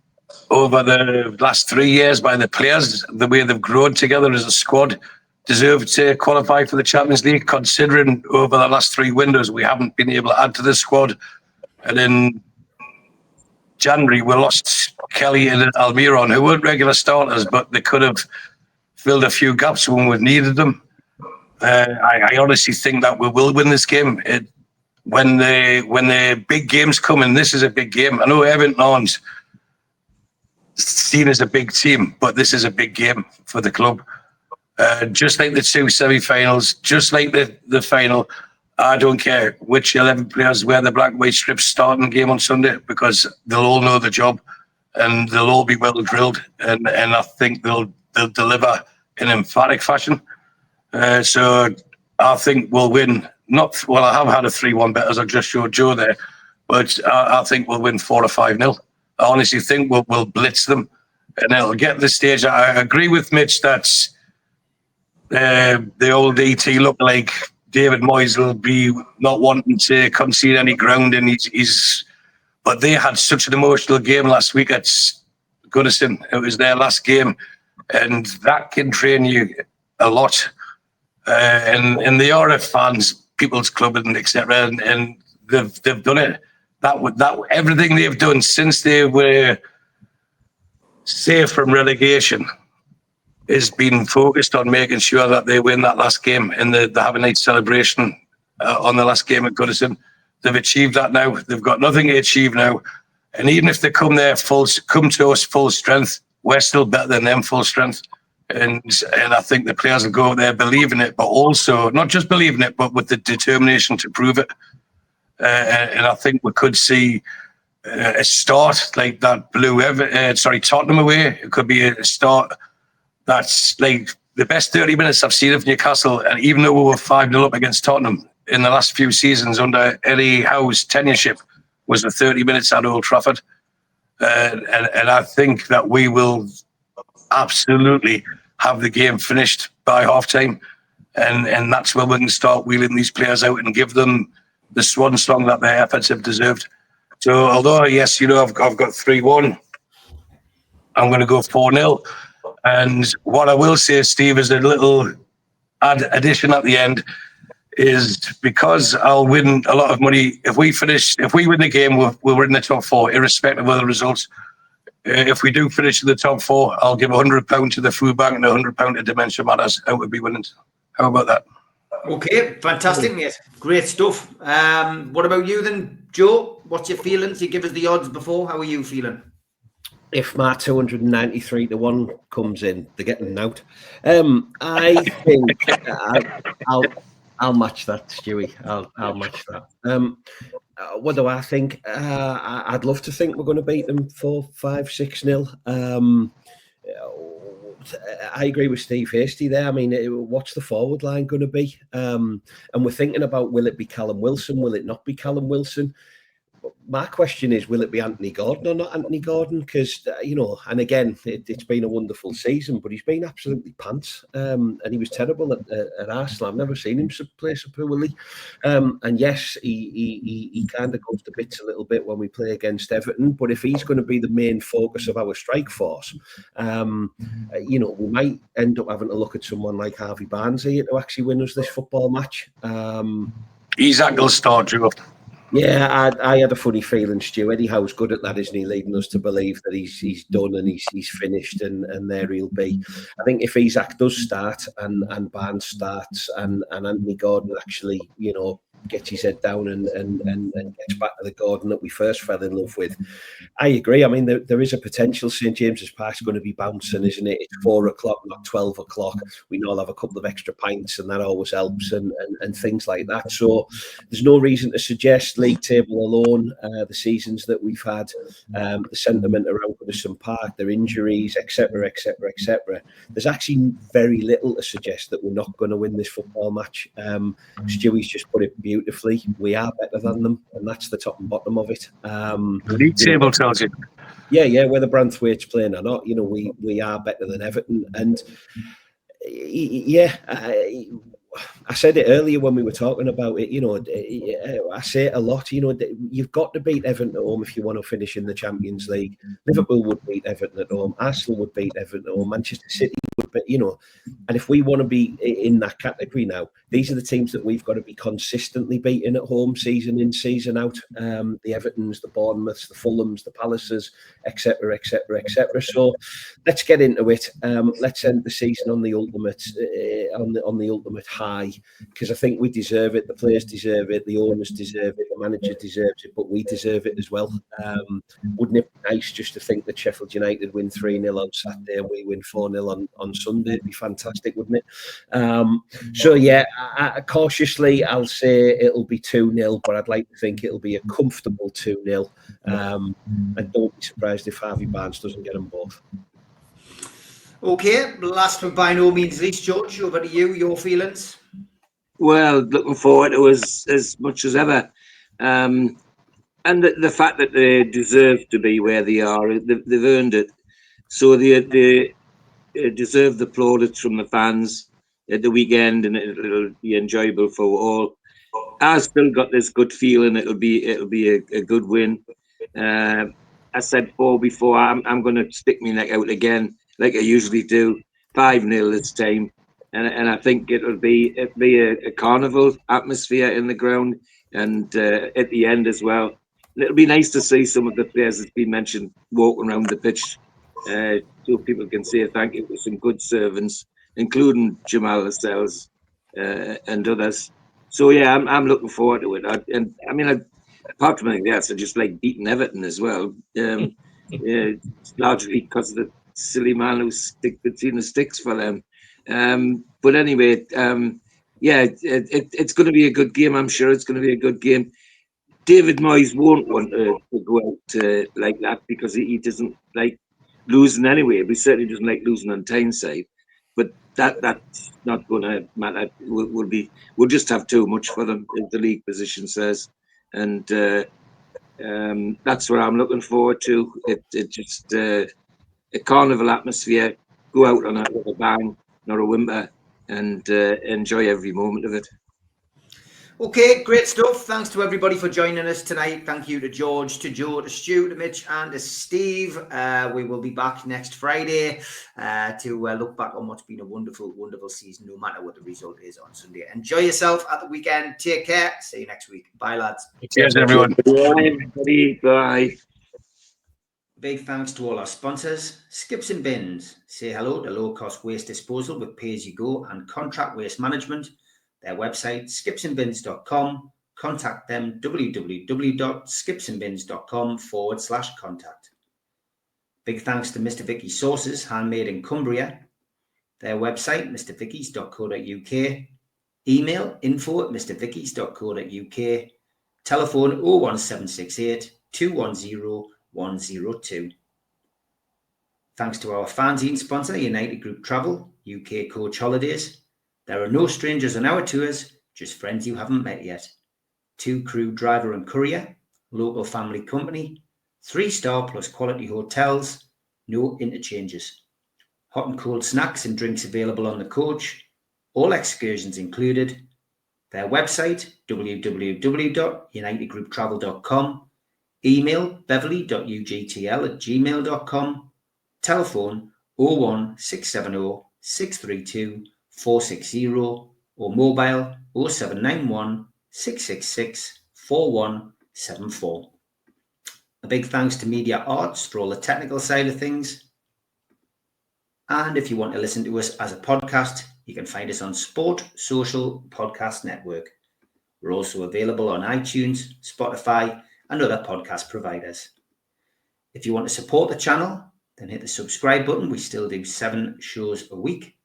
G: over the last 3 years by the players, the way they've grown together as a squad, deserve to qualify for the Champions League, considering over the last 3 windows we haven't been able to add to the squad. And in January, we lost Kelly and Almiron, who weren't regular starters, but they could have filled a few gaps when we needed them. I honestly think that we will win this game. When the big games come, and this is a big game. I know Everton aren't seen as a big team, but this is a big game for the club. Just like the 2 semi-finals, just like the final, I don't care which 11 players wear the black and white strips starting the game on Sunday, because they'll all know the job and they'll all be well drilled, and I think they'll deliver in emphatic fashion. So I think we'll win. I have had a 3-1 bet, as I just showed Joe there, but I think we'll win 4 or 5-0. I honestly think we'll blitz them, and it'll get to the stage. I agree with Mitch that the old ET look like David Moyes will be not wanting to concede any ground, and but they had such an emotional game last week at Goodison. It was their last game, and that can train you a lot. And they are a fans, people's club, and etc. And they've done it. That everything they've done since they were safe from relegation has been focused on making sure that they win that last game, and they have a nice celebration on the last game at Goodison. They've achieved that now. They've got nothing to achieve now. And even if they come to us full strength, we're still better than them full strength. And I think the players will go out there believing it, but also not just believing it, but with the determination to prove it. And I think we could see a start like that Tottenham away. It could be a start that's like the best 30 minutes I've seen of Newcastle. And even though we were 5-0 up against Tottenham in the last few seasons under Eddie Howe's tenureship, was the 30 minutes at Old Trafford. And I think that we will absolutely have the game finished by half-time. And that's when we can start wheeling these players out and give them the swan song that their efforts have deserved. So although, yes, I've got 3-1, I'm going to go 4-0. And what I will say, Steve, is a little addition at the end, is because I'll win a lot of money. If we win the game, we're in the top 4, irrespective of the results. If we do finish in the top 4, I'll give £100 to the food bank and £100 to Dementia Matters out of be winnings. How about that?
A: Okay, fantastic, mate. Great stuff. What about you then, Joe? What's your feelings? You give us the odds before. How are you feeling?
E: If my 293 to 1 comes in, they're getting out. I think I'll match that, Stewie. I'll match that. What do I think? I'd love to think we're going to beat them 4-5-6-0. I agree with Steve Hasty there. I mean, what's the forward line going to be? And we're thinking about, will it be Callum Wilson? Will it not be Callum Wilson? My question is, will it be Anthony Gordon or not Anthony Gordon? Because, and again, it's been a wonderful season, but he's been absolutely pants. And he was terrible at Arsenal. I've never seen him play so poorly. And yes, he kind of goes to bits a little bit when we play against Everton. But if he's going to be the main focus of our strike force, we might end up having to look at someone like Harvey Barnes here to actually win us this football match.
G: His ankle start, Joe.
E: Yeah, I had a funny feeling, Stu. Eddie Howe's good at that, isn't he? Leading us to believe that he's done and he's finished, and there he'll be. I think if Isaac does start and Barnes starts and Anthony Gordon actually, gets his head down and gets back to the Gordon that we first fell in love with, I agree. I mean, there is a potential. St James's Park's going to be bouncing, isn't it? It's 4 o'clock, not 12 o'clock. We know I'll have a couple of extra pints, and that always helps, and things like that. So there's no reason to suggest league table alone, the seasons that we've had, the sentiment around Goodison Park, their injuries, etc. There's actually very little to suggest that we're not going to win this football match. Stewie's just put it beautifully. We are better than them, and that's the top and bottom of it.
G: The league table tells you.
E: Yeah, whether Branthwaite's playing or not, we are better than Everton. And I said it earlier when we were talking about it, I say it a lot, you've got to beat Everton at home if you want to finish in the Champions League. Liverpool would beat Everton at home. Arsenal would beat Everton at home. Manchester City would beat, and if we want to be in that category now, these are the teams that we've got to be consistently beating at home, season in, season out. The Evertons, the Bournemouths, the Fulhams, the Palaces, etc. So let's get into it. Let's end the season on the ultimate, on the ultimate high, because I think we deserve it. The players deserve it. The owners deserve it. The manager deserves it. But we deserve it as well. Wouldn't it be nice just to think that Sheffield United win 3-0 on Saturday and we win 4-0 on Sunday? It'd be fantastic, wouldn't it? So yeah, cautiously I'll say it'll be 2-0, but I'd like to think it'll be a comfortable 2-0. And don't be surprised if Harvey Barnes doesn't get them both.
A: Okay, last but by no means least, George, over to you, your feelings.
D: Well, looking forward to as much as ever. And the fact that they deserve to be where they are, they've earned it. So they deserve the plaudits from the fans at the weekend, and it'll be enjoyable for all. I've still got this good feeling it'll be a good win. I said before, I'm going to stick my neck out again, like I usually do. 5-0 this time, and I think it'll be a carnival atmosphere in the ground, and at the end as well. And it'll be nice to see some of the players that's been mentioned walking around the pitch, so people can say thank you to some good servants, including Jamal Lascelles and others. So yeah, I'm looking forward to it. Apart from anything else, I just like beating Everton as well. Largely because of the silly man who's stick between the sticks for them. But anyway, it's going to be a good game. I'm sure it's going to be a good game. David Moyes won't want to go out like that because he doesn't like losing anyway. He certainly doesn't like losing on Tyneside. But that's not going to matter. We'll just have too much for them, as the league position says, and that's what I'm looking forward to. It just a carnival atmosphere. Go out on it with a bang, not a whimper, and enjoy every moment of it.
A: Okay, great stuff. Thanks to everybody for joining us tonight. Thank you to George, to Joe, to Stu, to Mitch, and to Steve. We will be back next Friday to look back on what's been a wonderful, wonderful season, no matter what the result is on Sunday. Enjoy yourself at the weekend. Take care. See you next week. Bye, lads.
G: Cheers, everyone.
D: Bye, everybody. Bye.
A: Big thanks to all our sponsors, Skips and Bins. Say hello to low-cost waste disposal with pay-as-you-go and contract waste management. Their website, skipsandbins.com. Contact them, www.skipsandbins.com/contact. Big thanks to Mr. Vicky Sauces, handmade in Cumbria. Their website, mrvickies.co.uk. Email info@mrvickies.co.uk. Telephone 01768 210 102. Thanks to our fanzine sponsor, United Group Travel, UK Coach Holidays. There are no strangers on our tours, just friends you haven't met yet. 2 crew, driver and courier, local family company, 3-star plus quality hotels, no interchanges. Hot and cold snacks and drinks available on the coach, all excursions included. Their website, www.unitedgrouptravel.com. Email beverly.ugtl@gmail.com. Telephone 01670 632 460 or mobile 0791 666 4174. A big thanks to Media Arts for all the technical side of things. And if you want to listen to us as a podcast, you can find us on Sport Social Podcast Network. We're also available on iTunes, Spotify, and other podcast providers. If you want to support the channel, then hit the subscribe button. We still do 7 shows a week.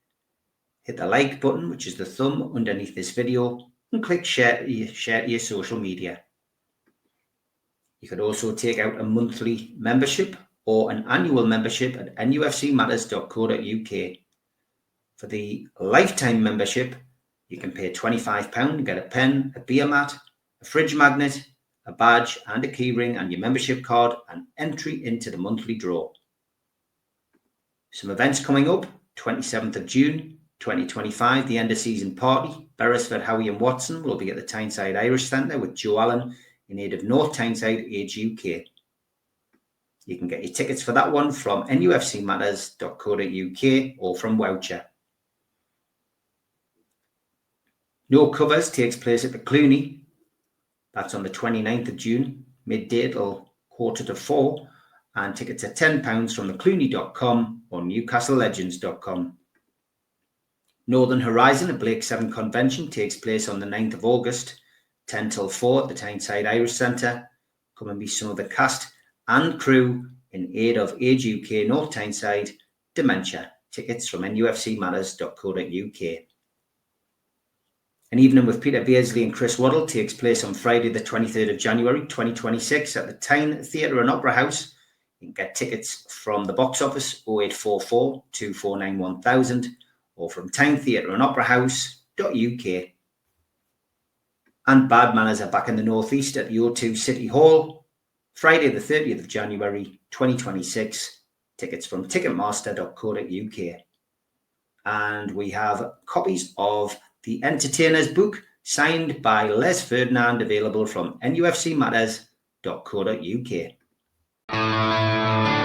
A: Hit the like button, which is the thumb underneath this video, and click share to your social media. You could also take out a monthly membership or an annual membership at nufcmatterspodcast.co.uk. For the lifetime membership, you can pay £25 and get a pen, a beer mat, a fridge magnet, a badge and a keyring and your membership card and entry into the monthly draw. Some events coming up, 27th of June, 2025, the end of season party. Beresford, Howie and Watson will be at the Tyneside Irish Centre with Joe Allen in aid of North Tyneside Age UK. You can get your tickets for that one from nufcmatterspodcast.co.uk or from Woucher. No Covers takes place at the Clooney. That's on the 29th of June, midday till 3:45, and tickets are £10 from theclooney.com or newcastlelegends.com. Northern Horizon, a Blake 7 convention, takes place on the 9th of August, 10 till 4 at the Tyneside Irish Centre. Come and be some of the cast and crew in aid of Age UK North Tyneside Dementia. Tickets from nufcmatters.co.uk. An evening with Peter Beardsley and Chris Waddle takes place on Friday the 23rd of January 2026 at the Tyne Theatre and Opera House. You can get tickets from the box office 0844 249 1000 or from tynetheatreandoperahouse.uk. And Bad Manners are back in the Northeast at the O2 City Hall, Friday the 30th of January 2026. Tickets from ticketmaster.co.uk. And we have copies of The Entertainer's book, signed by Les Ferdinand, available from nufcmatters.co.uk.